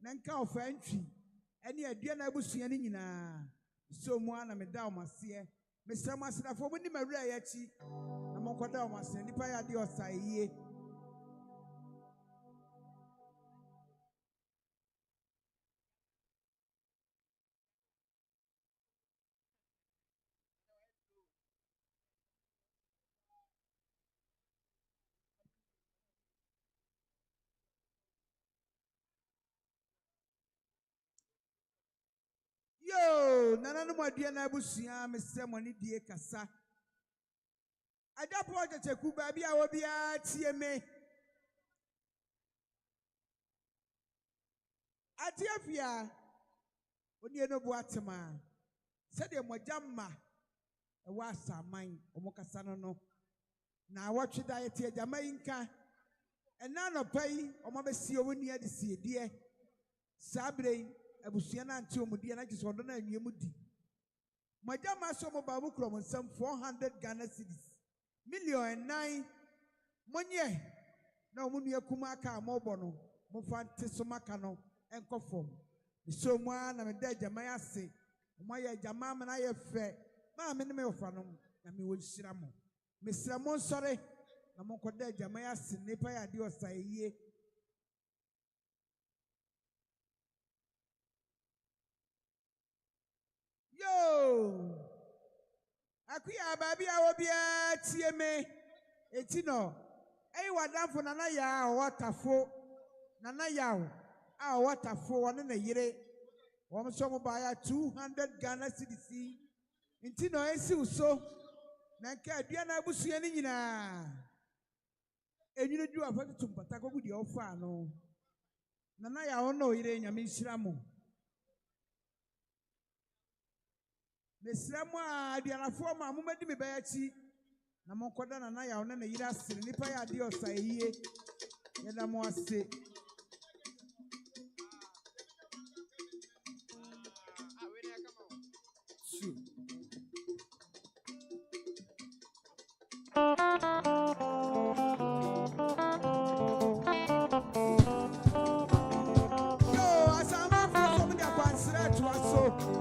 na nka ofa ntwi. Ene adua na busua ni nyina. So mu ana me da o mase. Mesrɛ mo asrafo mo ni mawura ya chi. Na mo koda o mase nipa ya de osaiye. Yo, nana no modie na busua mesrɛ mo ne die kasa. Ada project ku ba bia wo bia tie me. Ati afia oni eno bu atema. Sɛ de mojamma e wa asaman omo kasa no. Na awotwe da yete agama yinka. Ɛna no pai omo besi omo ni ade siedie. Sabre abusia na anti omudie na kise odo na anwiem di. Majama so mo ba mu krom nsam 400 Ghana cedis. $1,900,000 monye na omunua kuma aka mobo no mo fante so maka no enkofom. So mo na me da agama ase. Mo ya agama ma na ye fe. Ma me ne me ofa no na me wonhyira mo. Me sra mo nsore na mo koda agama ase nipa ya de osaiye. Yo, akuya baby awo bia tie me eti no ei wadamfo nana ya watafo nana ya a watafo wona na yire won so mo ba ya 200 Ghana cedis enti no esi uso na nka adua na abusua ni nyina enyine du afatu tumpata kogu de ofa no nana ya wona oyire nyame nhira mo. Mesramo a diarafo ma mumadi me bayachi na monkoda na ya ona na yira sire nipa ya de osaiye yeda mo ase. Yo asama fo so me dia kwansire to aso.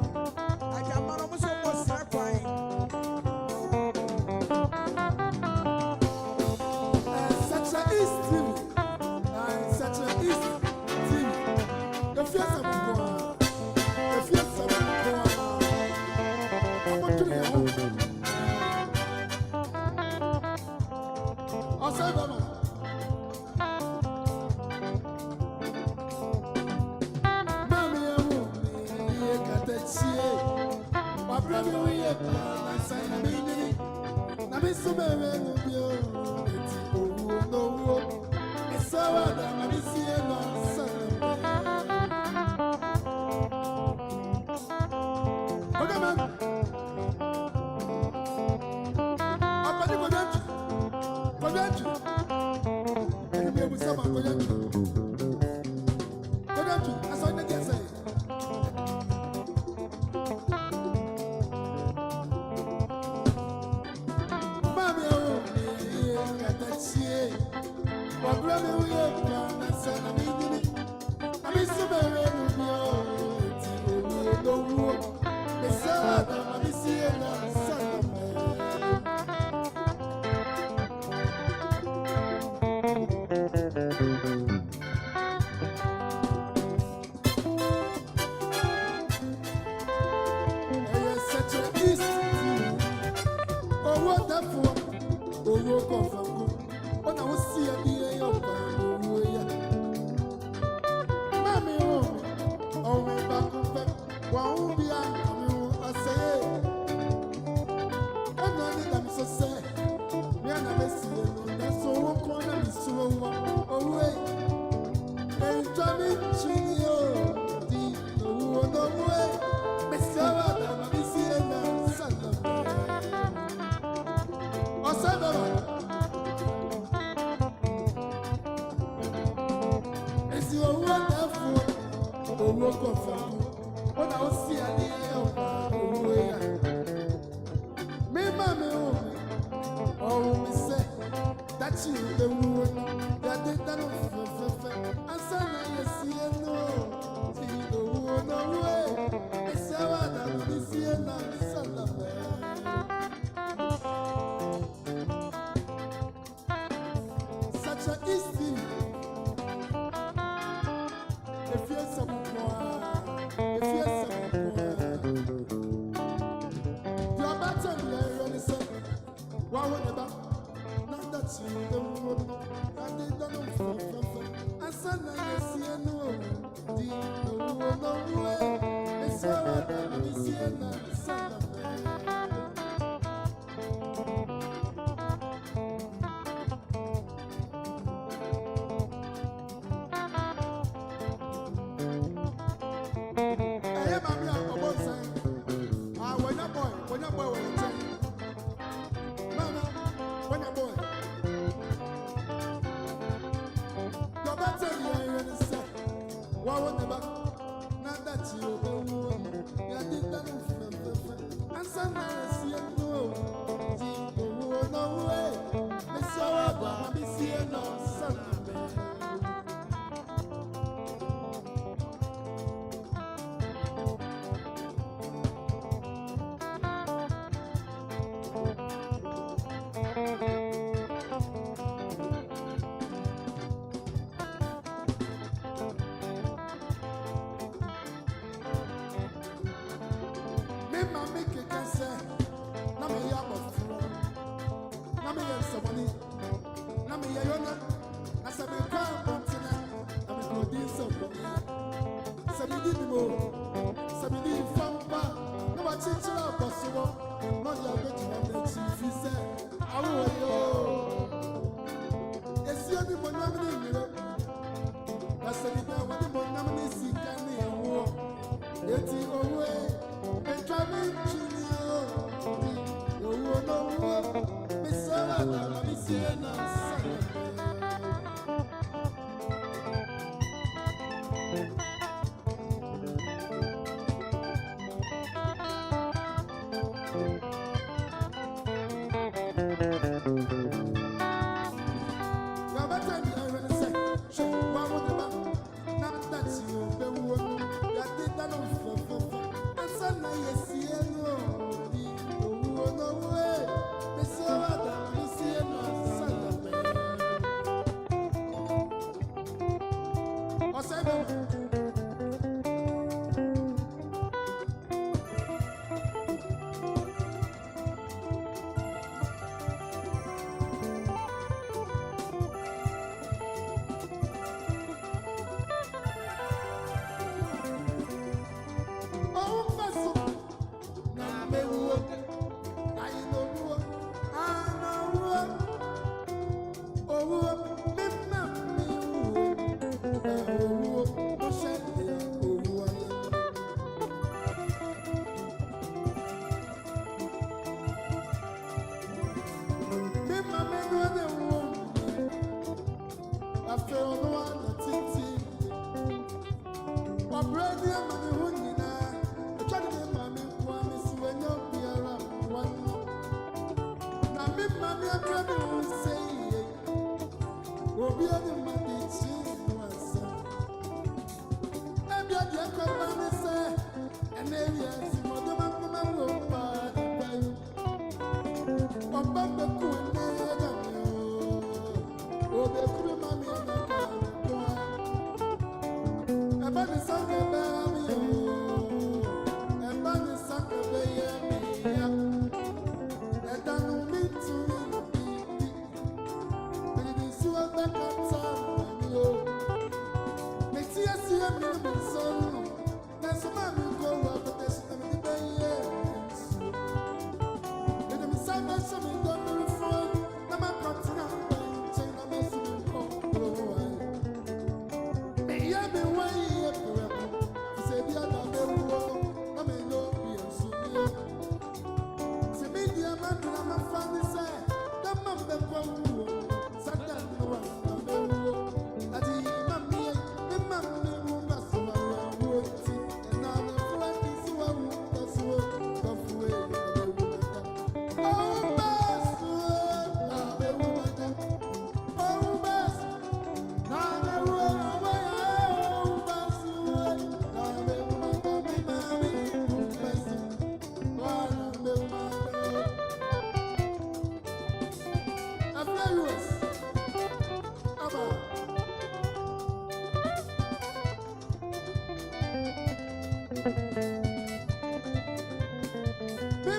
Me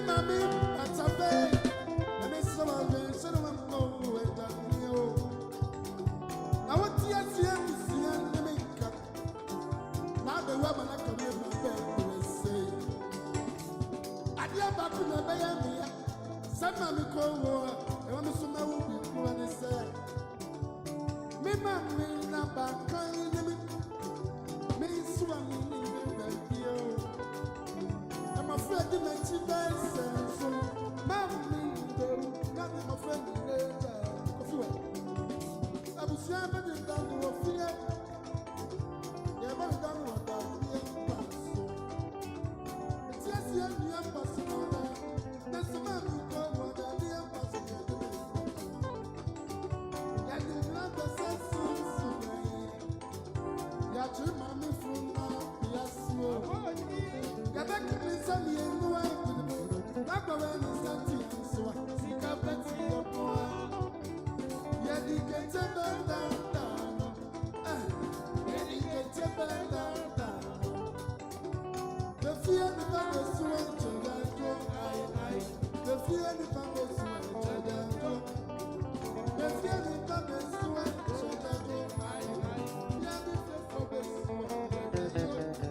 mami, that's a bay. And it's some of the cinema no way down here. I want to see him the makeup. Now the woman I come in my bed will say, I dear back in the bay. Some mammy call war, and I'm so now will be cool and say, me mammy, not back, me swimming in the video. I'm afraid to make you dance, so mammy, not my friend, I was yapping down to a fear. You're very done with that. It's yes, you're possible. There's a man who called what I did possible. Yeah, you love the sense of yeah, you mommy from now, yes, you. Get back to me, Sammy, and no one could be. Not the way is that you so. See, come back to your boy. Yeah, you can take them down. Yeah, you can take them down. The fear the famous one to that go. The fear the famous one to that go. The fear the famous one to that go. Yeah, the famous one to that go.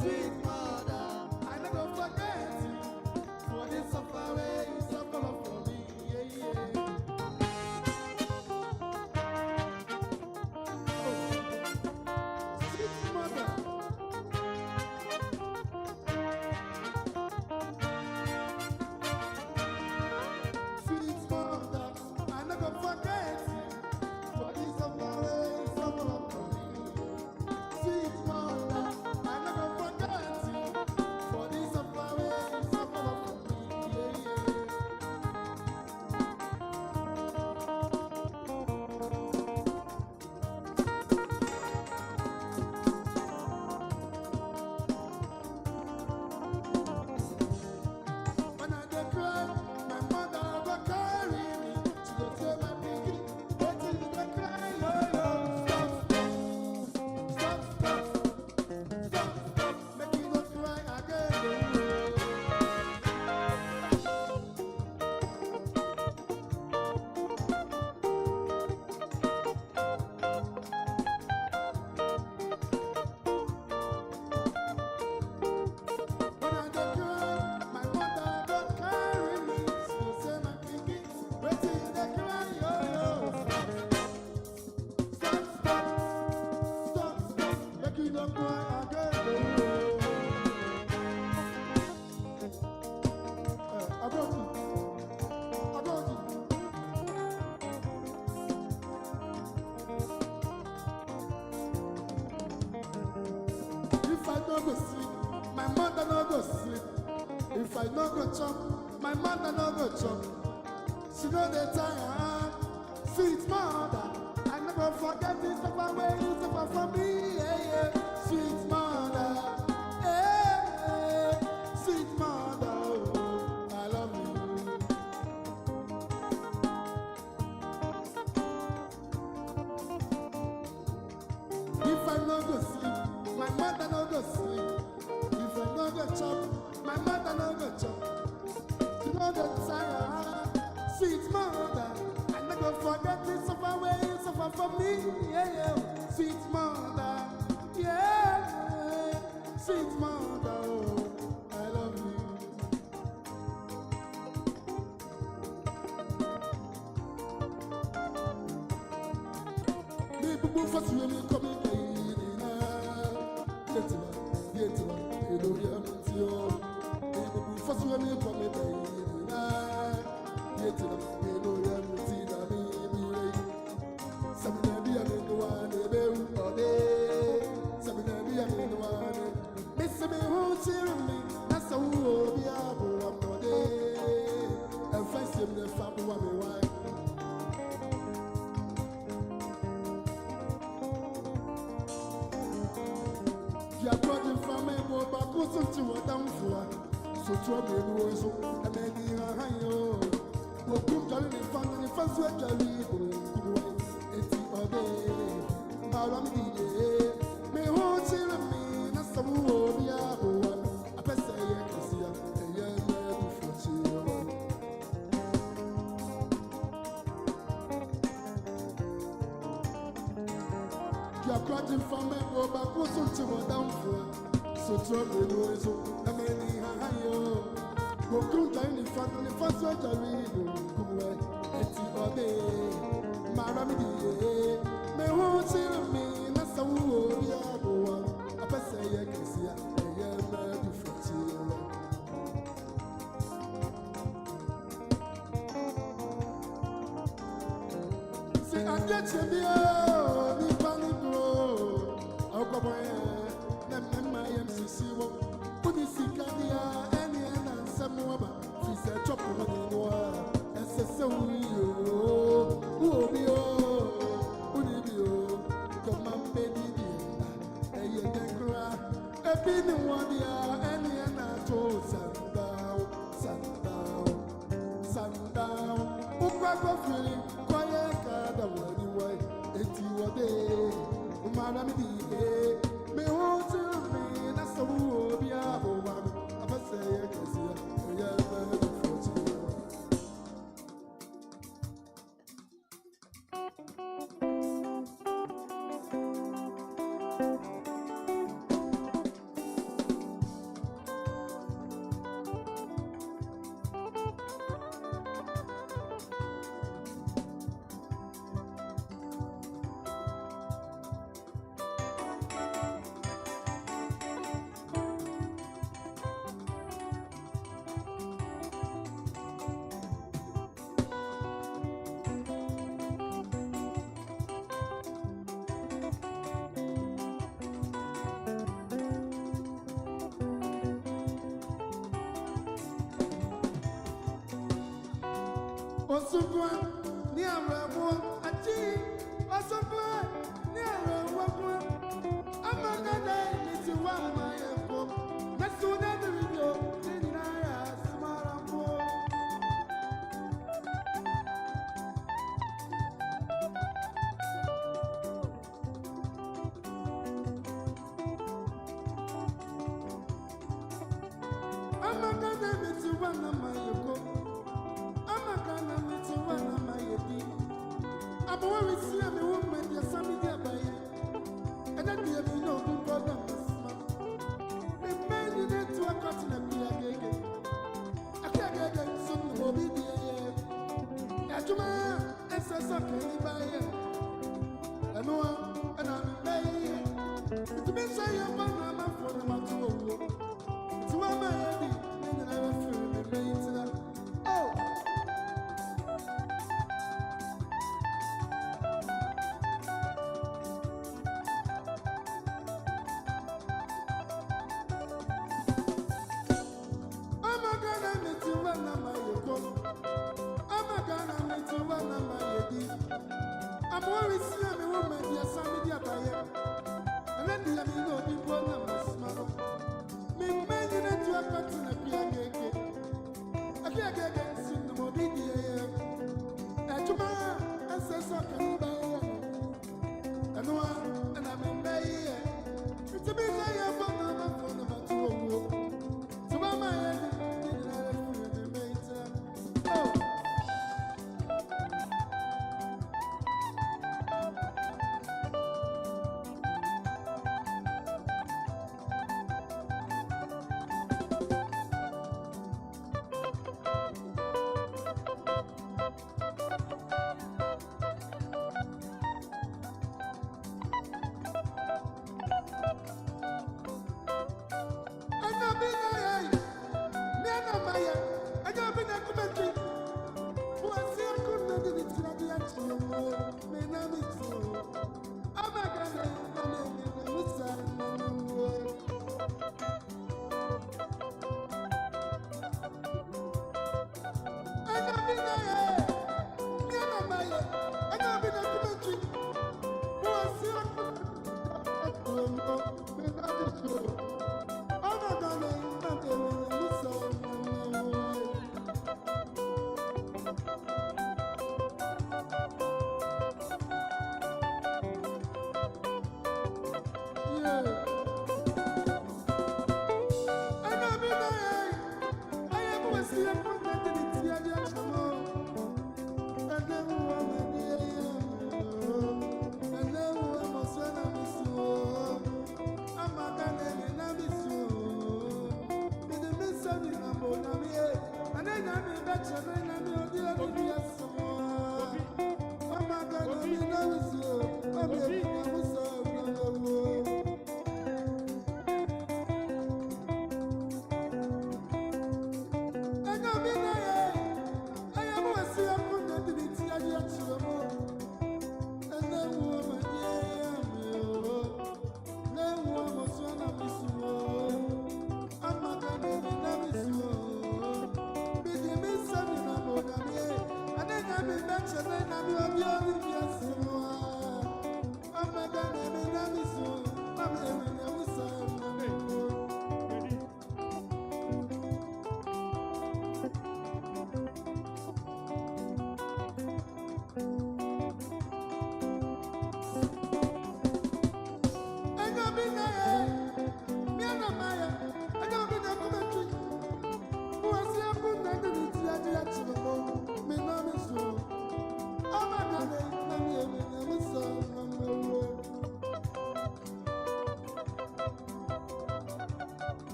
Sweet mother, go sleep. If I no go chop, my mother no go chop. She know the time, sweet mother. I never forget this suffer way you suffer for me, yeah, yeah. Sweet mother, yeah, sweet mother, oh, I love you. If I no go sleep, my mother no go sleep. If I no go chop, my mother no go chop. She know the time, sweet mother. I never forget this suffer way you suffer for me, yeah, yeah. Sweet mother, yeah, sweet mother, oh, I love you. Me boo boo first when me come in, yetila, edo yamtio. Me boo boo first when me come in, yetila, edo yamtina me bire. Sabina biya me no one be ode. Sabina biya me no one. Miss me who cheer me, that's a who biya bo amode. And first him the fabu wa me why. You are brought from me, but who's to what down for? So trouble was so, and then you are high. Well, come Johnny, the fun, and the first way Johnny, it's the other. Malam Dide, me hold chill me, not some more, yeah, I press a yes, a young man for chill. You are crouching from me, but who's to what down for? So trouble was so, and then you are high. Go come Johnny, the fun, and the first way Johnny, it's the other. Malam Dide. Me won't tell me, not so worry, I go on. I pass a year, can see a year, man, for children. See, I get you, be panic, I'll come away. Then my MCC won't put this in Candia, any and some more. She said, chop on the noir, and says, so who be come on, baby, Yaa Nkrumah, a bit of one year, and I told sundown. Who crack off feeling quiet, God, the word you wait, it's your day. Madame D, me won't tell me, that's the who be a woman. I must say, I can see a young man for Osubwa, ni arawo, aji, Osubwa, ni arawo, amagada ni tiwa mayeko, nasuna video, ni naya smarambo. Amagada ni tiwa mayeko. I'm always seeing me woman, your son, dear by and then there be no good problem. We made it to a cotton and be again. I can't get some hobby, dear. Yajuma, and says something by it. And one, and I'm made to be shy of my mama for the matter. To my head, and I feel the pain. Oh.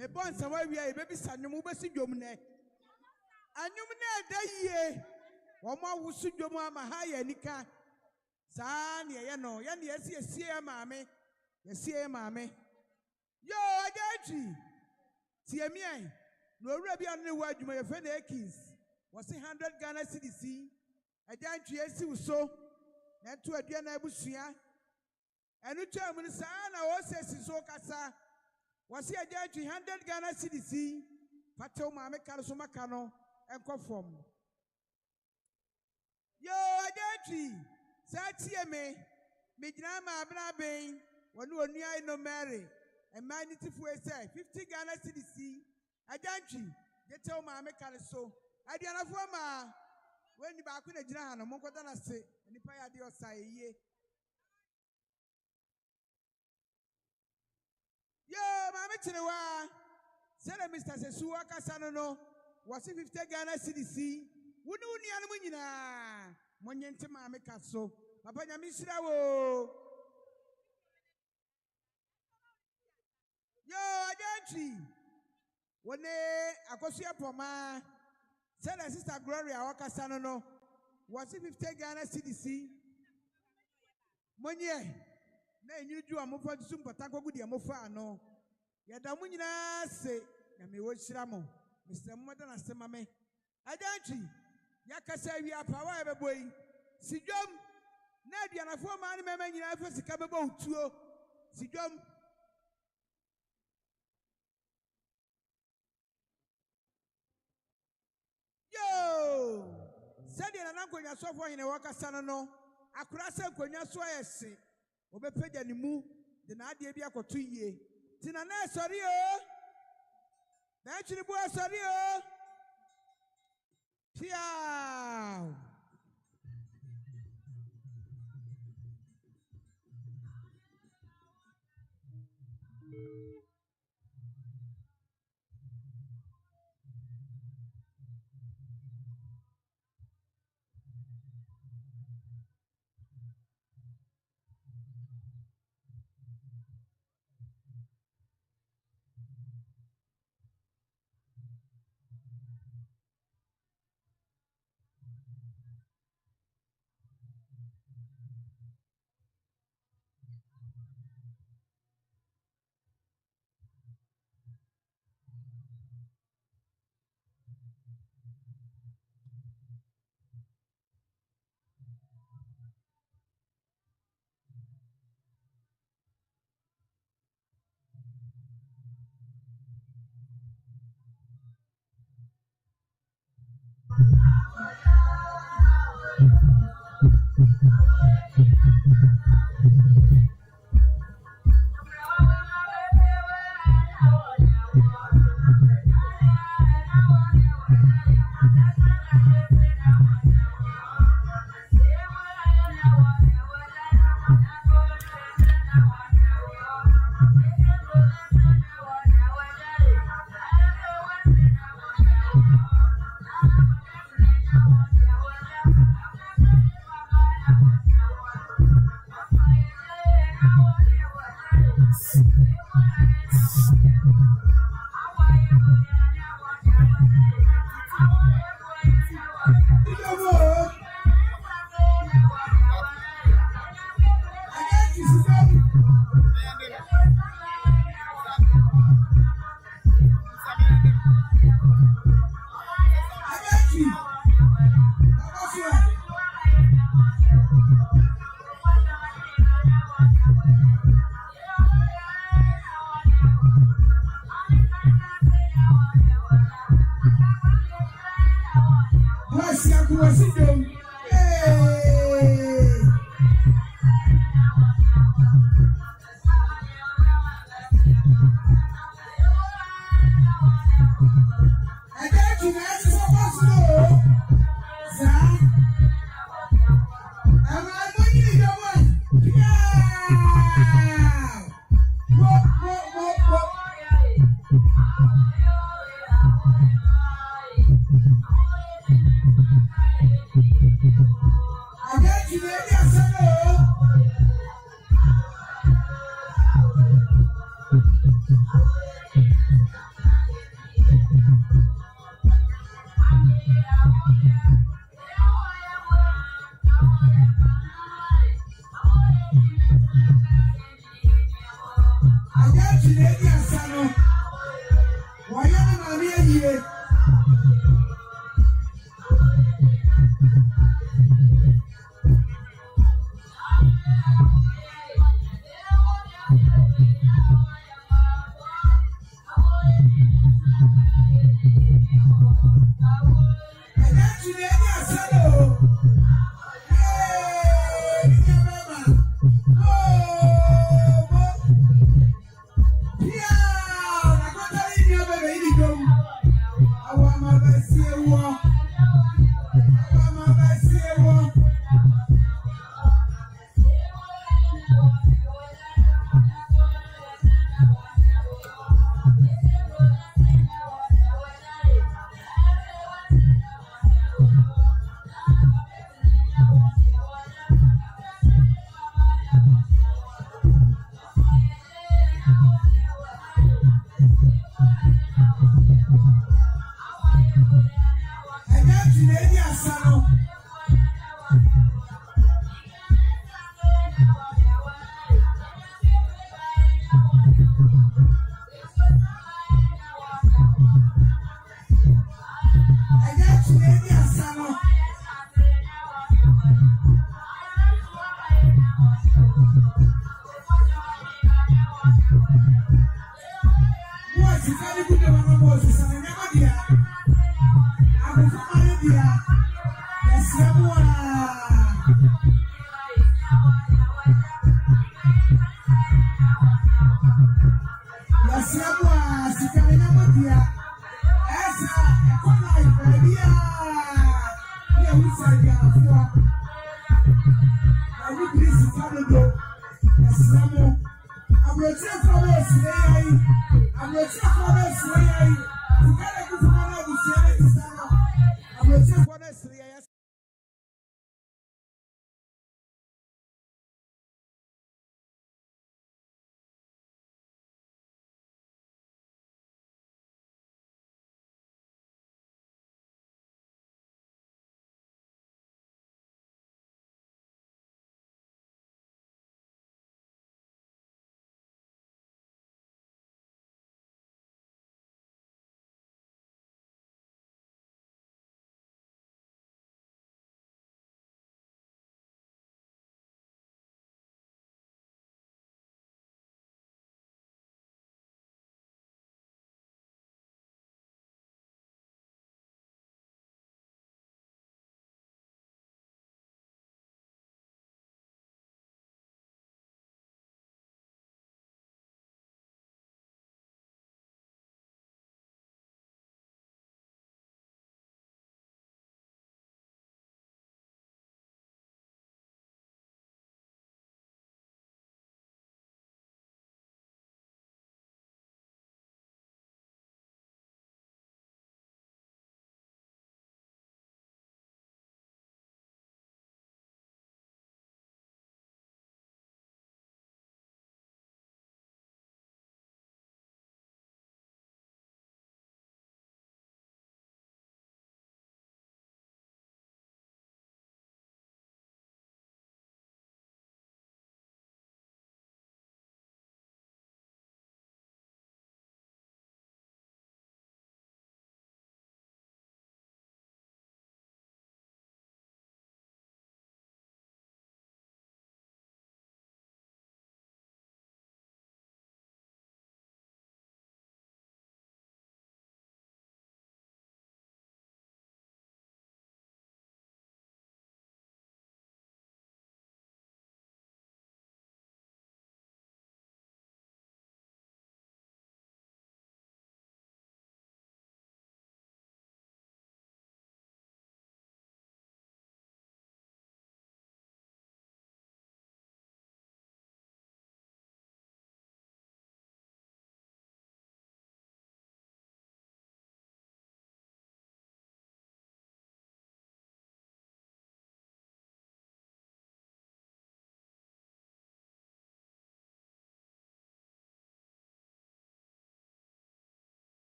Me born somewhere we are baby son, you move a signum. And you may day, Wama wusu joma mahaya nika. San ya no, yan yes, mammy. Yes, mammy. Yo, I get you. See me, no rabbi on the word you may offend Akins. Was 100 Ghana CDC. I don't yes, you so. Not to a dear Nabusia. And you tell me, son, I was says so cassa. Was he a judge 100 Ghana CDC? Pato Mame Carlsoma Cano and conform. Yo, I get you. Satia me, Midnama Abnabe, when you are near no marry, and manity for say 50 Ghana CDC. I don't you. They tell Mame Carlso. I didn't forma when you back with a Jan, Mokotana say, and if I had your say, ye. Yo, Mamma Chinewa, said Mr. Sesua Casano, was it 50 Ghana CDC? Would you Yanmunina? Monyente Mamma Casso, Papa Yamisrawo. Yo, Adanchi. When I go see a poma, said a sister Gloria Wakasano, was it 50 Ghana CDC? Monye. Na you do a move to some Patago with the Mofano. Yadamunina say, Yami Woshramo, Mr. Modern Asemame. Adanchi, Yakasa, we are power ever boy. Sijom, Nadia, and a 4 man, man, you have to come about 2. Sijom. Yo, said an uncle, your software in a worker sanano. A crasser when you saw a say. Obepe ni mu de na ade bia koto yie tina na sori o na chiri bu sori o pia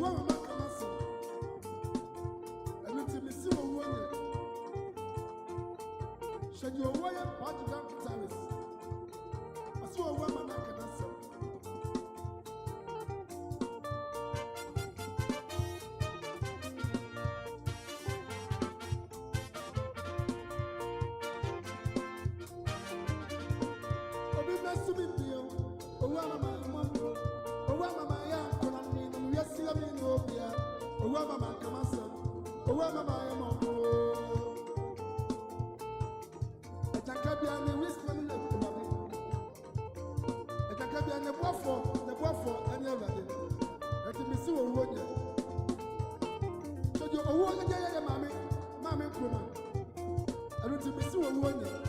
One of my commands, and it's a missing one. Should you wire part of that service? I saw a woman I can answer. Obi mess to me, dear. Oh, Mama, oh, Mama, Yaa Nkrumah, we are seeing me no beer. Oh, Mama, come on, son. Oh, Mama, I'm on board. I can't be on the risk money. I can't be on the buffalo, and everything. Let me see what we're doing. So you're a woman, Mammy, Nkrumah. I don't see what we're doing.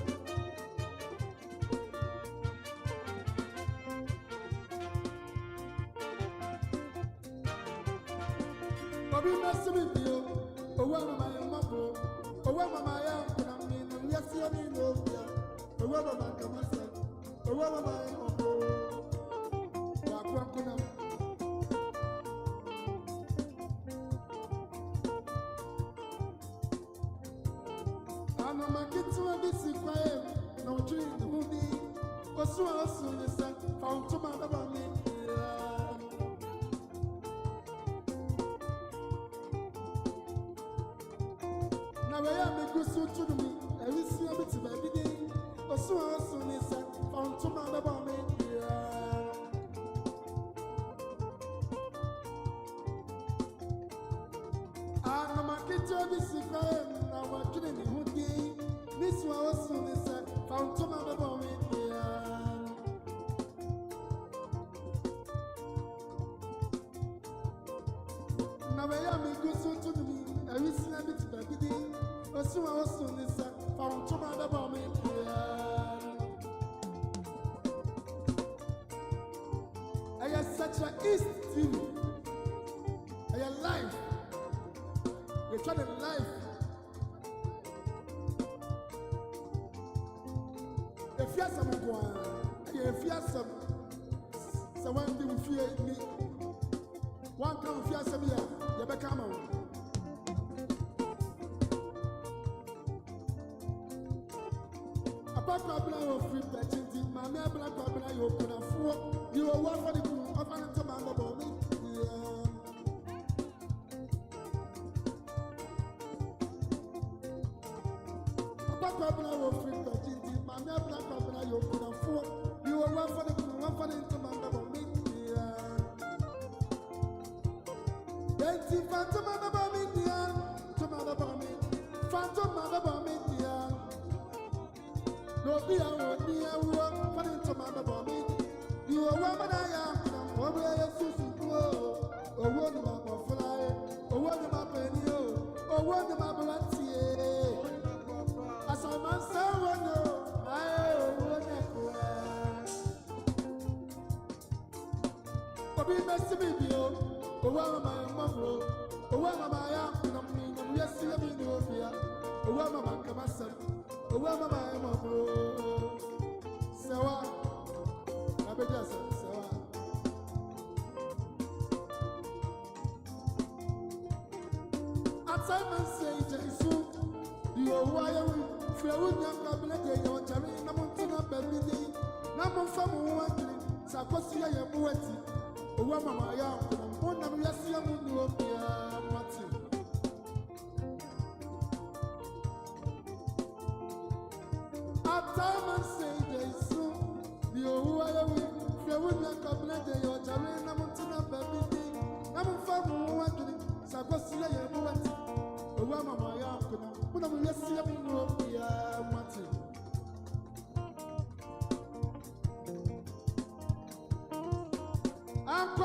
Obi mess with you. Oh, Mama, I'm up. Oh, Mama, Yaa Nkrumah, we are seeing me no beer. Oh, Mama, come on, son. Oh, Mama, I'm up. I'm a market to a busy quiet. No dream, the movie. Was so soon as I found to my baby. Now I am a good suit to me. I will see a bit of every day. Was so soon as I found to my baby. I'm a market to a busy quiet. Now I'm killing the hoodie. This was soon as I found to my baby. Now I am a good suit to me. I will see a bit of every day. Was so soon as I found to my baby. I am such a East team. I am life. You're trying to life. If you have some one, if you have some, someone will fear me. One come fear some here, you become out. A black free patient, my mere black you could afford. You are one for the group of an command about me. Free patient, my mere black you could afford. You are one for the group of an command about me. Phantom about me, dear. Phantom about me, Phantom about me, dear. No be a word, dear. Phantom about me. You are woman I am. What will I do? Oh, what am I fly? Oh, what am I penny? Oh, what am I bloody? As a man, so no. I will be best to be you. Oh, what am I? Oh, Mama, Yaa Nkrumah, we are seeing me no fear. Oh, Mama, come on, son. Oh, Mama, I'm a bro. Sewa, I be just Sewa. At Simon say, Jesus, you are wire. Flowing young cabinet, you're carrying a mountain of baby. Number from one, Sakosia, your poetry. Oh, Mama, Yaa Nkrumah, we are seeing me no fear. I'm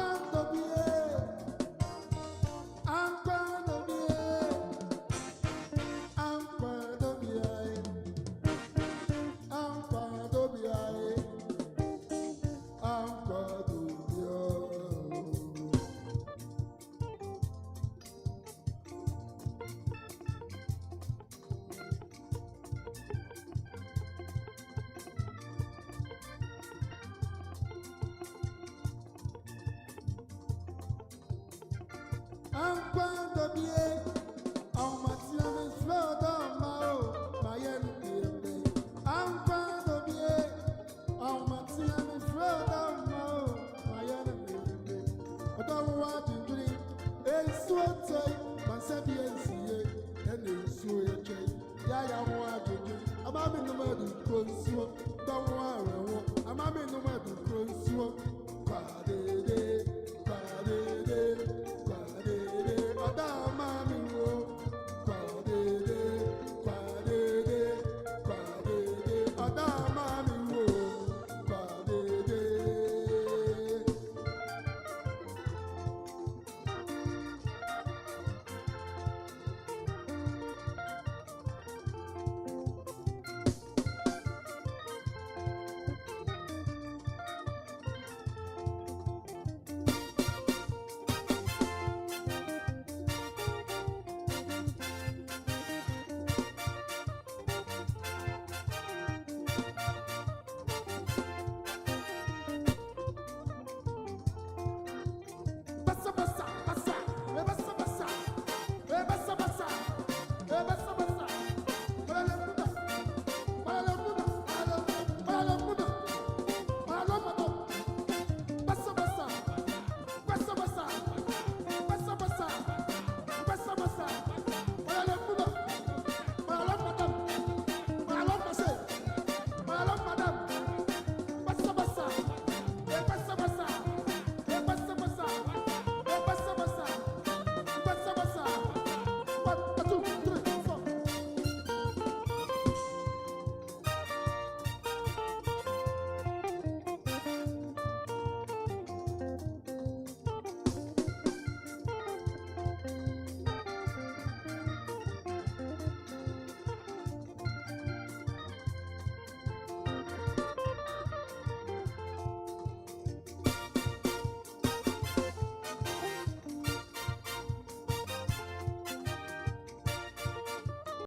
Yeah, yeah, I'm